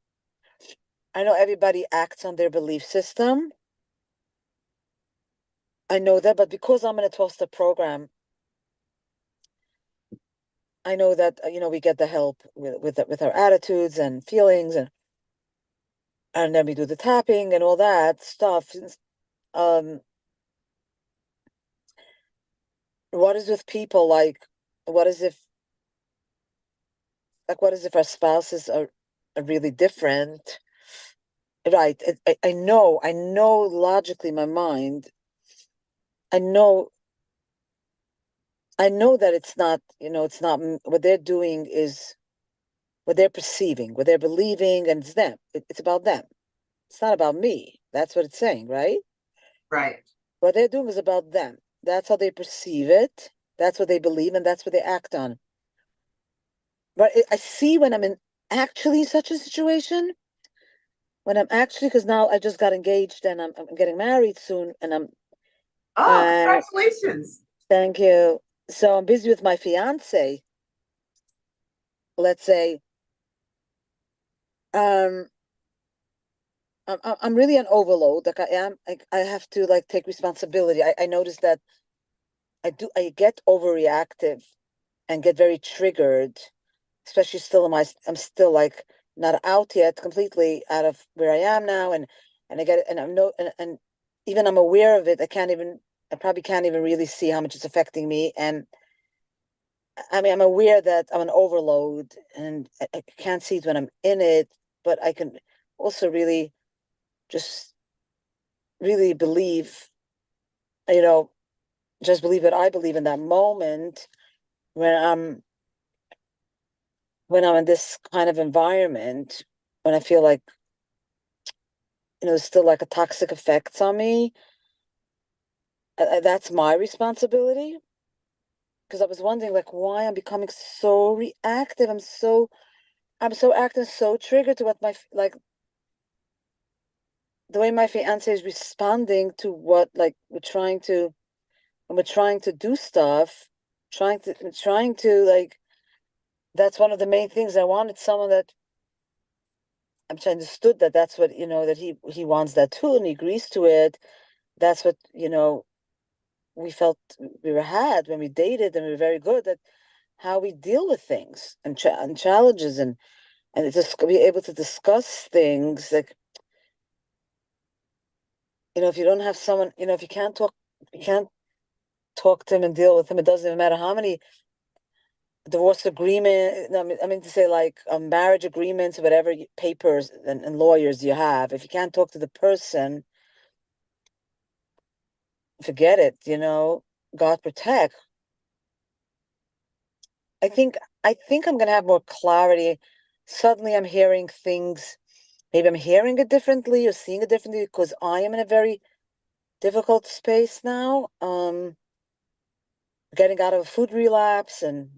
I know everybody acts on their belief system. I know that, but because I'm going to toss the program, I know that, we get the help with our attitudes and feelings. And and then we do the tapping and all that stuff. What is with people like, what is if what is if our spouses are really different? Right. I know logically in my mind, I know that it's not, it's not what they're doing is what they're perceiving, what they're believing, and it's them. It's about them. It's not about me. That's what it's saying, right? Right. What they're doing is about them. That's how they perceive it. That's what they believe, and that's what they act on. But I see when I'm in actually such a situation, when I'm actually, because now I just got engaged and I'm getting married soon, and Oh, congratulations. thank you. So I'm busy with my fiance. Let's say, um, I'm really an overload. Like I am, I have to like take responsibility. I notice that I get overreactive and get very triggered, especially still I'm still like not out yet, completely out of where I am now, and I get it, and I'm no, and even I'm aware of it. I probably can't even really see how much it's affecting me, and I mean, I'm aware that I'm an overload, and I can't see it when I'm in it, but I can also really just really believe, you know, just believe what I believe in that moment when I'm in this kind of environment, when I feel like, there's still like a toxic effects on me. That's my responsibility. Because I was wondering like why I'm becoming so reactive. I'm so active, so triggered to what like the way my fiance is responding to what like we're trying to do stuff, trying to like, that's one of the main things. I wanted someone that understood that that's what, that he wants that too, and he agrees to it. That's what, we felt we were had when we dated, and we were very good at how we deal with things and challenges, and just be able to discuss things like, if you don't have someone, if you can't talk to him and deal with him, it doesn't even matter how many divorce agreement, no, I mean to say like marriage agreements, whatever papers and lawyers you have, if you can't talk to the person, forget it, God protect. I think I'm gonna have more clarity. Suddenly I'm hearing things, maybe I'm hearing it differently or seeing it differently because I am in a very difficult space now. Getting out of a food relapse and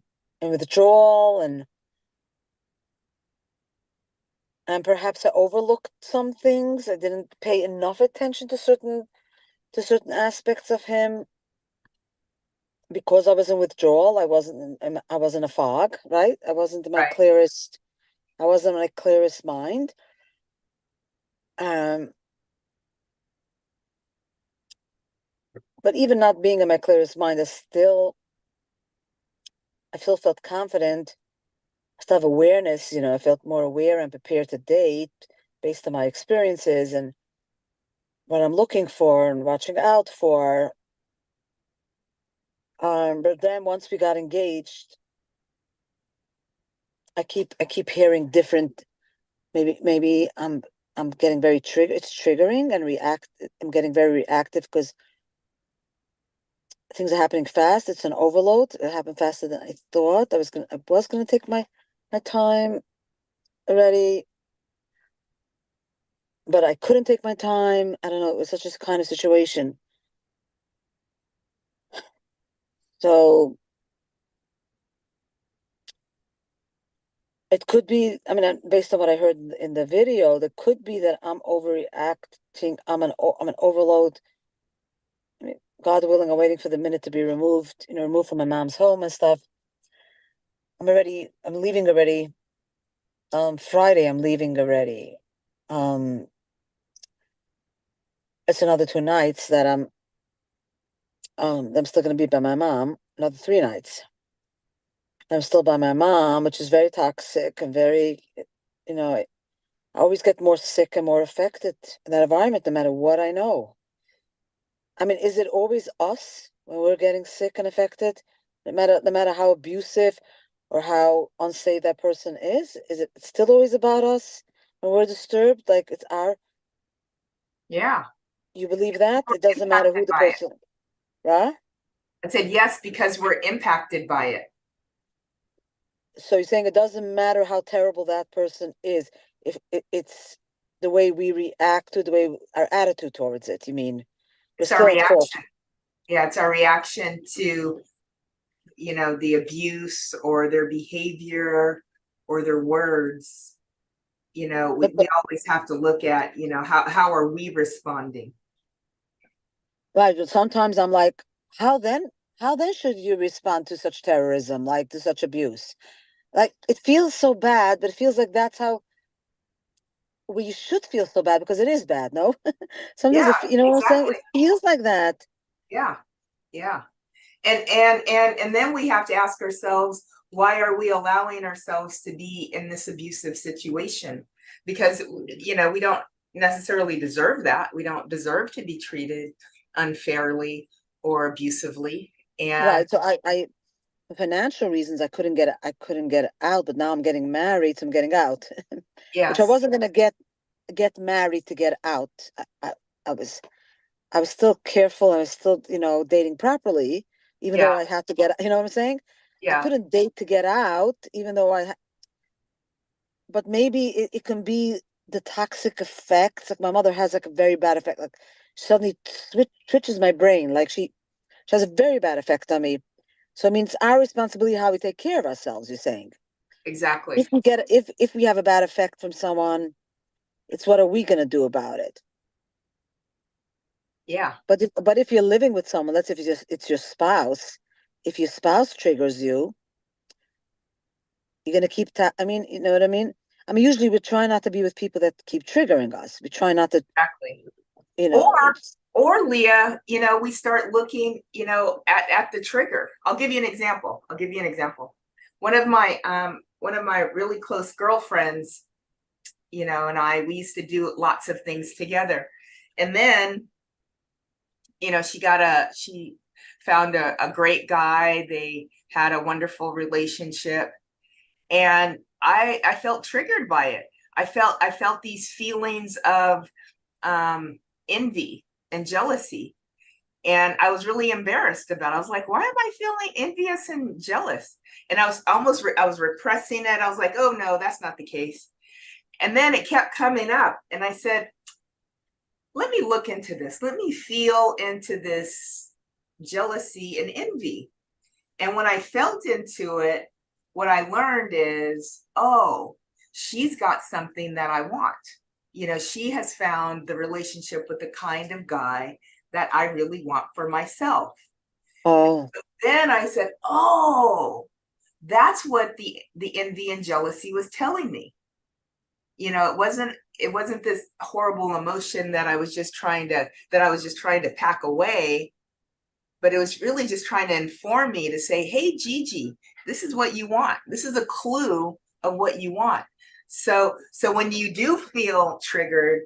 withdrawal, and perhaps I overlooked some things. I didn't pay enough attention to certain aspects of him because I was in withdrawal. I was in a fog, right? I wasn't in my Right. clearest. I wasn't in my clearest mind. Um, but even not being in my clearest mind, I still felt confident. I still have awareness. I felt more aware and prepared to date based on my experiences and what I'm looking for and watching out for. But then once we got engaged, I keep hearing different. Maybe I'm getting very triggered. It's triggering and react. I'm getting very reactive because things are happening fast. It's an overload. It happened faster than I thought. I was gonna take my time already, but I couldn't take my time. I don't know. It was such a kind of situation. So it could be, I mean, based on what I heard in the video, that could be that I'm overreacting. I'm an overload. I mean, God willing, I'm waiting for the minute to be removed, removed from my mom's home and stuff. I'm leaving already. Friday, I'm leaving already. Um, it's another 2 nights that I'm still gonna be by my mom, another 3 nights. I'm still by my mom, which is very toxic and very, you know, I always get more sick and more affected in that environment, no matter what I know. I mean, is it always us when we're getting sick and affected? No matter how abusive or how unsafe that person is it still always about us when we're disturbed? Like it's our, Yeah. you believe that? We're It doesn't matter who impacted the by it. person, right? I said yes, because we're impacted by it. So you're saying it doesn't matter how terrible that person is, if it's the way we react to, the way our attitude towards it, you mean? We're It's our still at fault. reaction. Yeah, it's our reaction to, the abuse or their behavior or their words. We But always have to look at, how are we responding? right, but sometimes I'm like, how then? How then should you respond to such terrorism, like to such abuse? Like it feels so bad, but it feels like that's how we should feel so bad because it is bad, no? Sometimes Yeah, you know what I'm saying? exactly. It feels like that. Yeah, yeah. And then we have to ask ourselves, why are we allowing ourselves to be in this abusive situation? Because we don't necessarily deserve that. We don't deserve to be treated unfairly or abusively. And Right. So I for financial reasons I couldn't get out, but now I'm getting married, so I'm getting out. Which I yes, wasn't gonna get married to get out. I was I was still careful. I was still, dating properly, even though yeah, I had to get, you know what I'm saying? I yeah, couldn't date to get out, even though but maybe it can be the toxic effects. Like my mother has like a very bad effect. Like suddenly twitches my brain. Like she has a very bad effect on me. So I mean, it's our responsibility how we take care of ourselves. You're saying exactly. if we have a bad effect from someone, it's what are we gonna do about it? Yeah, But if you're living with someone, let's say if it's your spouse, if your spouse triggers you, you're gonna keep I mean, you know what I mean? I mean, usually we try not to be with people that keep triggering us. We try not to, exactly. you Or know, Leah, we start looking, at the trigger. I'll give you an example. One of my really close girlfriends, and we used to do lots of things together. And then, she found a great guy. They had a wonderful relationship. And I felt triggered by it. I felt these feelings of envy and jealousy. And I was really embarrassed about it. I was like, why am I feeling envious and jealous? And I was repressing it. I was like, oh no, that's not the case. And then it kept coming up. And I said, let me look into this. Let me feel into this jealousy and envy. And when I felt into it, what I learned is, oh, she's got something that I want. She has found the relationship with the kind of guy that I really want for myself. oh, Then I said, oh, that's what the envy and jealousy was telling me. It wasn't this horrible emotion that I was just trying to pack away, but it was really just trying to inform me to say, hey, Gigi, this is what you want. This is a clue of what you want. So when you do feel triggered,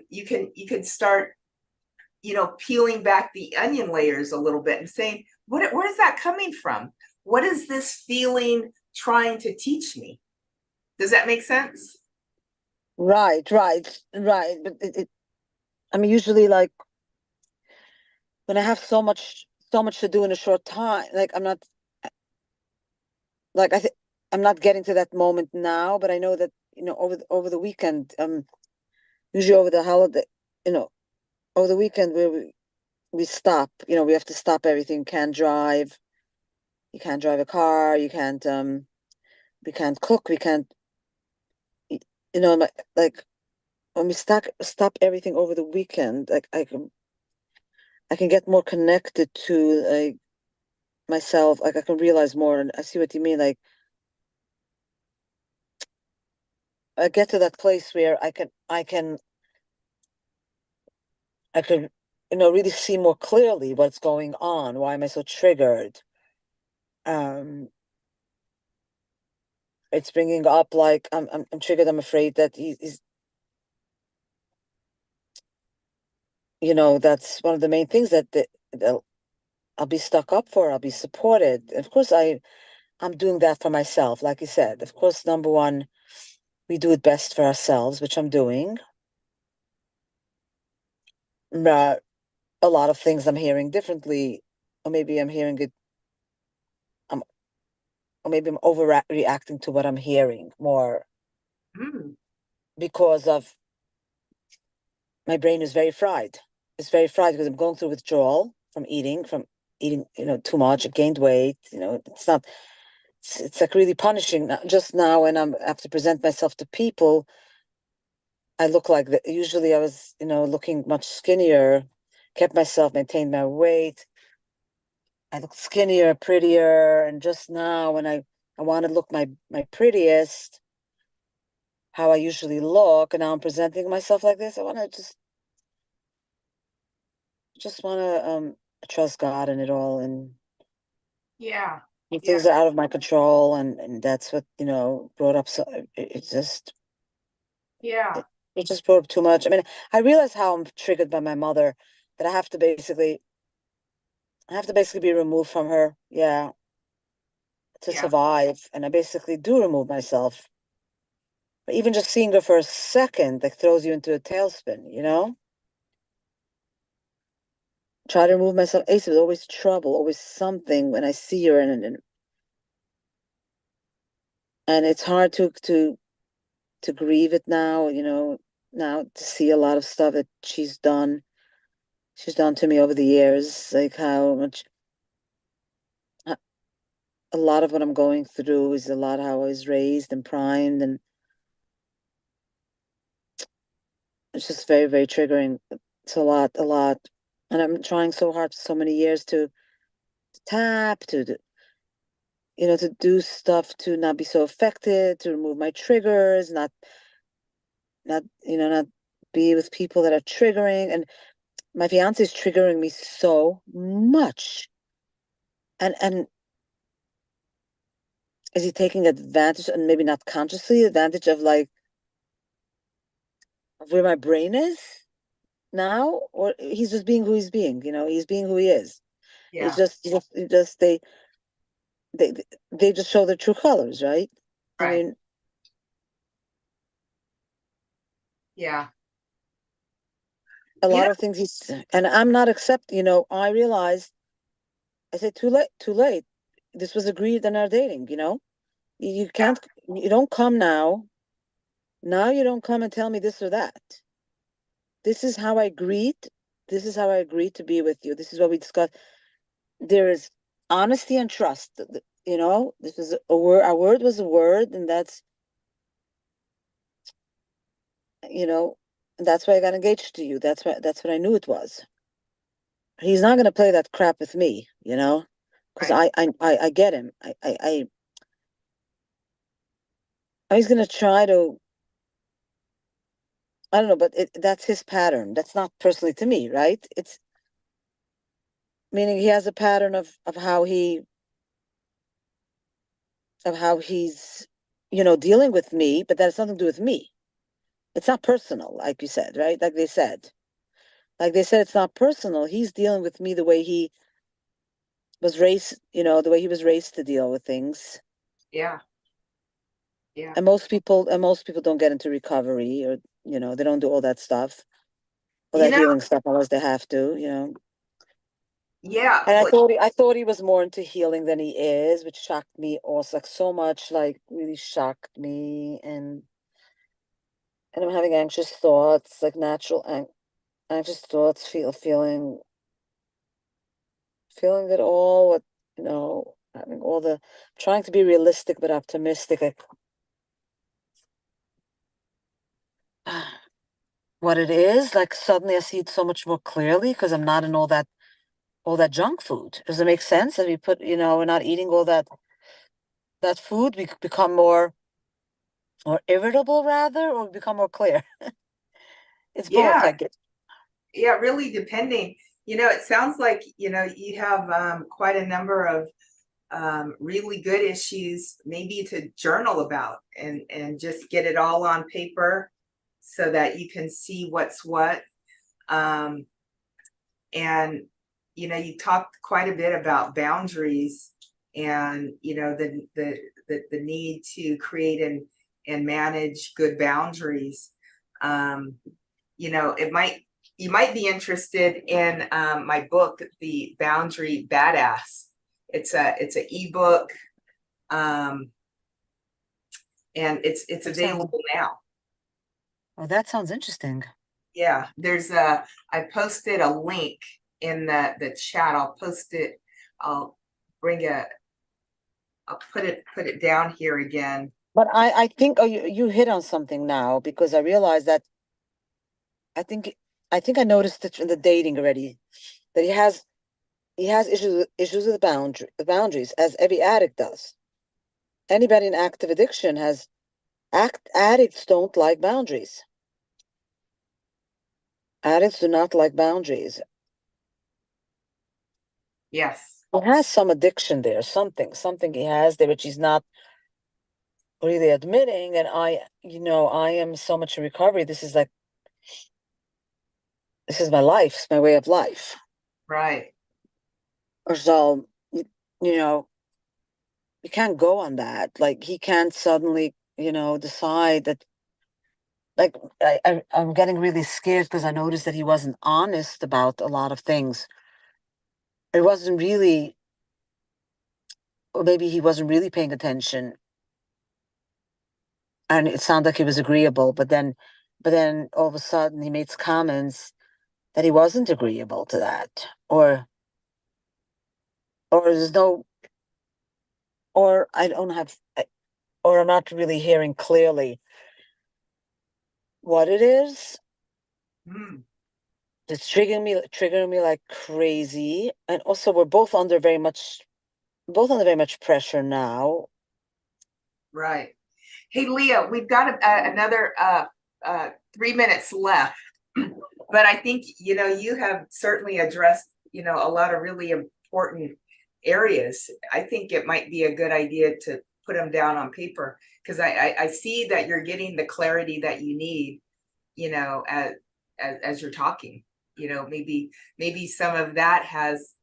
you can start, peeling back the onion layers a little bit and saying, where is that coming from? What is this feeling trying to teach me? Does that make sense? right. But I mean, usually, like when I have so much to do in a short time, like I'm not, like I'm not getting to that moment now. But I know that over the weekend, usually over the holiday, you know, over the weekend where we stop. We have to stop everything. Can't drive. You can't drive a car. You can't. We can't cook. We can't. Like when we stop everything over the weekend, like I can get more connected to like myself. Like I can realize more, and I see what you mean. Like I get to that place where I could really see more clearly what's going on. Why am I so triggered? Um, it's bringing up like I'm triggered. I'm afraid that he's, you know, that's one of the main things that I'll be stuck up for. I'll be supported. Of course, I'm doing that for myself, like you said. Of course, number one, we do it best for ourselves, which I'm doing. A lot of things I'm hearing differently, or maybe I'm hearing it. Or maybe I'm overreacting to what I'm hearing more Mm, because of my brain is very fried. It's very fried because I'm going through withdrawal from eating, you know, too much. I gained weight. You know, it's not. It's like really punishing. Just now, when I have to present myself to people, I look like that. Usually, I was, you know, looking much skinnier, kept myself, maintained my weight. I look skinnier, prettier, and just now, when I want to look my prettiest, how I usually look, and now I'm presenting myself like this. I want to just want to trust God in it all, and yeah. when Yeah. things are out of my control, and that's what, you know, brought up. So it just Yeah. it just brought up too much. I mean, I realize how I'm triggered by my mother, that I have to basically be removed from her, yeah, to Yeah. survive, and I basically do remove myself. But even just seeing her for a second, like, throws you into a tailspin, you know. Try to remove myself. Ace, there's always trouble, always something when I see her, and it's hard to grieve it now, you know, now to see a lot of stuff that she's done to me over the years, like how much a lot of what I'm going through is a lot how I was raised and primed, and it's just very, very triggering. It's a lot. And I'm trying so hard for so many years to tap, you know, to do stuff to not be so affected, to remove my triggers, you know, not be with people that are triggering. And my fiance is triggering me so much. And is he taking advantage, and maybe not consciously advantage, of like of where my brain is now? Or he's just being who he's being, you know, he's being who he is. Yeah. He just they they just show their true colors, right? I Right. mean, Yeah. a You lot know, of things and I'm not accepting, you know, I realized, I said, too late, too late. This was agreed in our dating, you know. You yeah. can't, you don't come now. Now you don't come and tell me this or that. This is how I agreed. This is how I agreed to be with you. This is what we discussed. There is honesty and trust. You know, this was a word. Our word was a word, and that's, you know, that's why I got engaged to you. That's what I knew it was. He's not going to play that crap with me, you know, because Right. I get him. He's going to try to, I don't know, but that's his pattern. That's not personally to me, right? It's meaning he has a pattern of how he's, you know, dealing with me, but that has nothing to do with me. It's not personal, like you said, right? Like they said, it's not personal. He's dealing with me the way he was raised, you know, the way he was raised to deal with things. Yeah. Yeah. And most people don't get into recovery, or, you know, they don't do all that stuff, all You that know, healing stuff unless they have to, you know. yeah. And Well, I thought he was more into healing than he is, which shocked me also, like, so much, like, really shocked me. And I'm having anxious thoughts, like natural anxious thoughts, feeling it all, what, you know, having all the, trying to be realistic but optimistic, like, what it is, like, suddenly I see it so much more clearly because I'm not in all that junk food. Does it make sense? If we put, you know, we're not eating all that food, we become more irritable, rather, or become more clear. It's both, I yeah. get. Yeah. Really depending. You know, it sounds like, you know, you have quite a number of really good issues maybe to journal about and just get it all on paper so that you can see what's what. And you talked quite a bit about boundaries and the need to create and manage good boundaries. You might be interested in my book, The Boundary Badass. It's an ebook, and it's available now. Oh, that sounds interesting. Yeah, I posted a link in the chat. I'll post it. I'll put it down here again. But I think you hit on something now, because I realized that I think I noticed it in the dating already, that he has issues with the boundaries, as every addict does. Anybody in active addiction addicts don't like boundaries. Addicts do not like boundaries. Yes. He has some addiction there, something he has there, which he's not really admitting. And I am so much in recovery. This is my life, it's my way of life. Right. Or so, you can't go on that. Like, he can't suddenly, decide that. Like, I'm getting really scared because I noticed that he wasn't honest about a lot of things. It wasn't really, or maybe he wasn't really paying attention. And it sounded like he was agreeable, but then all of a sudden he makes comments that he wasn't agreeable to that, or there's no, or I don't have, or I'm not really hearing clearly what it is. It's triggering me like crazy. And also, we're both under very much pressure now. Right. Hey, Leah, we've got another 3 minutes left, but I think you have certainly addressed a lot of really important areas. I think it might be a good idea to put them down on paper, because I see that you're getting the clarity that you need, as you're talking. Maybe some of that has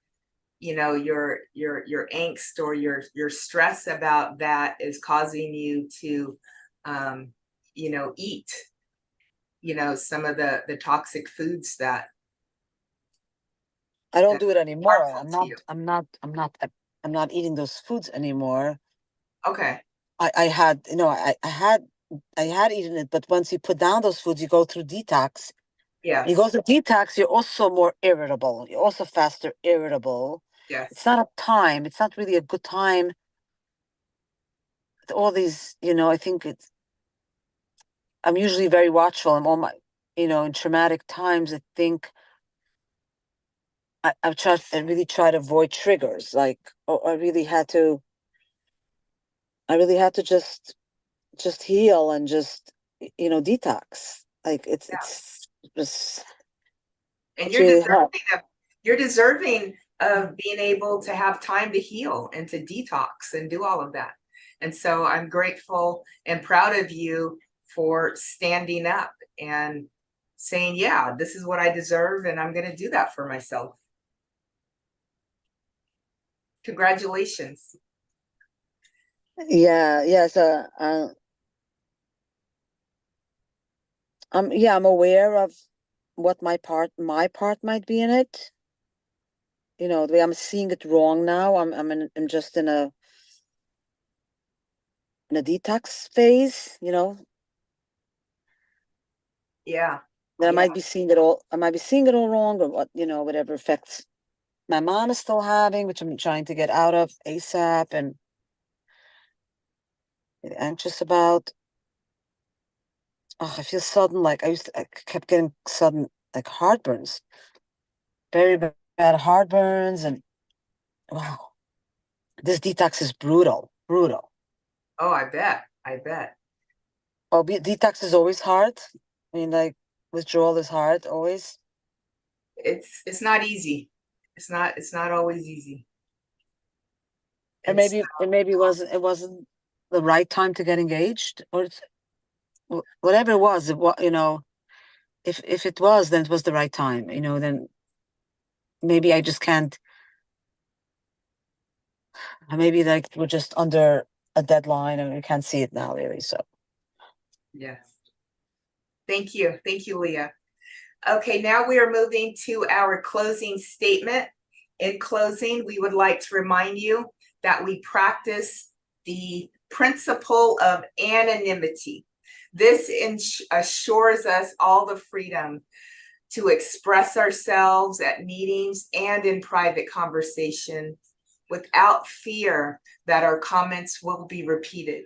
your angst or your stress about that is causing you to eat some of the toxic foods that I don't do it anymore. harmful to you. I'm not eating those foods anymore. Okay. I had, I had eaten it, but once you put down those foods, you go through detox. Yes. You go through detox, you're also more irritable. You're also faster irritable. Yes. It's not a time. It's not really a good time. All these, I think I'm usually very watchful. I'm all my, in traumatic times, I think I really try to avoid triggers. Like, I really had to just heal and just, detox. Like, it's just, And it's really hard. you're deserving of being able to have time to heal and to detox and do all of that. And so I'm grateful and proud of you for standing up and saying, yeah, this is what I deserve, and I'm going to do that for myself. Congratulations. Yeah. So, I'm aware of what my part might be in it. The way I'm seeing it wrong now. I'm just in a detox phase. Yeah. That I might be seeing it all. I might be seeing it all wrong, or whatever effects my mom is still having, which I'm trying to get out of ASAP, and anxious about. Oh, I feel sudden, like I kept getting sudden, like, heartburns, very bad heartburns, and wow, this detox is brutal. Oh, I bet. Oh, detox is always hard. I mean, like, withdrawal is hard always. It's not easy. It's not always easy. And maybe it wasn't the right time to get engaged, or whatever it was, you know, if it was, then it was the right time, you know, then maybe I just can't, maybe like we're just under a deadline and we can't see it now really, so. Yes. Thank you. Thank you, Leah. Okay, now we are moving to our closing statement. In closing, we would like to remind you that we practice the principle of anonymity. This assures us all the freedom to express ourselves at meetings and in private conversation without fear that our comments will be repeated.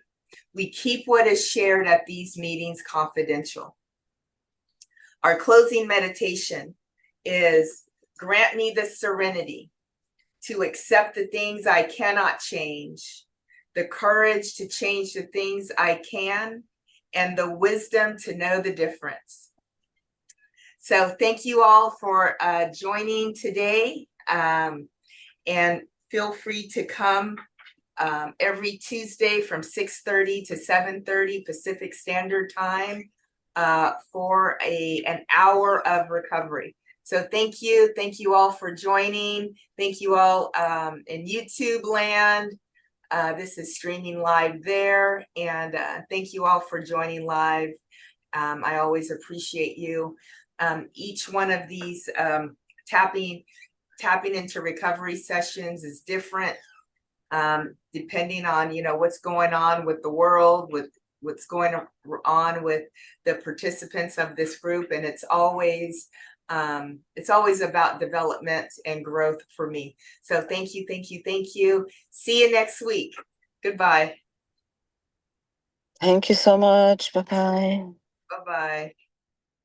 We keep what is shared at these meetings confidential. Our closing meditation is, grant me the serenity to accept the things I cannot change, the courage to change the things I can, and the wisdom to know the difference. So thank you all for joining today, and feel free to come every Tuesday from 6:30 to 7:30 Pacific Standard Time for an hour of recovery. So thank you all for joining. Thank you all in YouTube land. This is streaming live there, and thank you all for joining live. I always appreciate you. Each one of these tapping into recovery sessions is different, depending on, you know, what's going on with the world, with what's going on with the participants of this group, and it's always about development and growth for me. So thank you, thank you, thank you. See you next week. Goodbye. Thank you so much. Bye-bye. Bye-bye.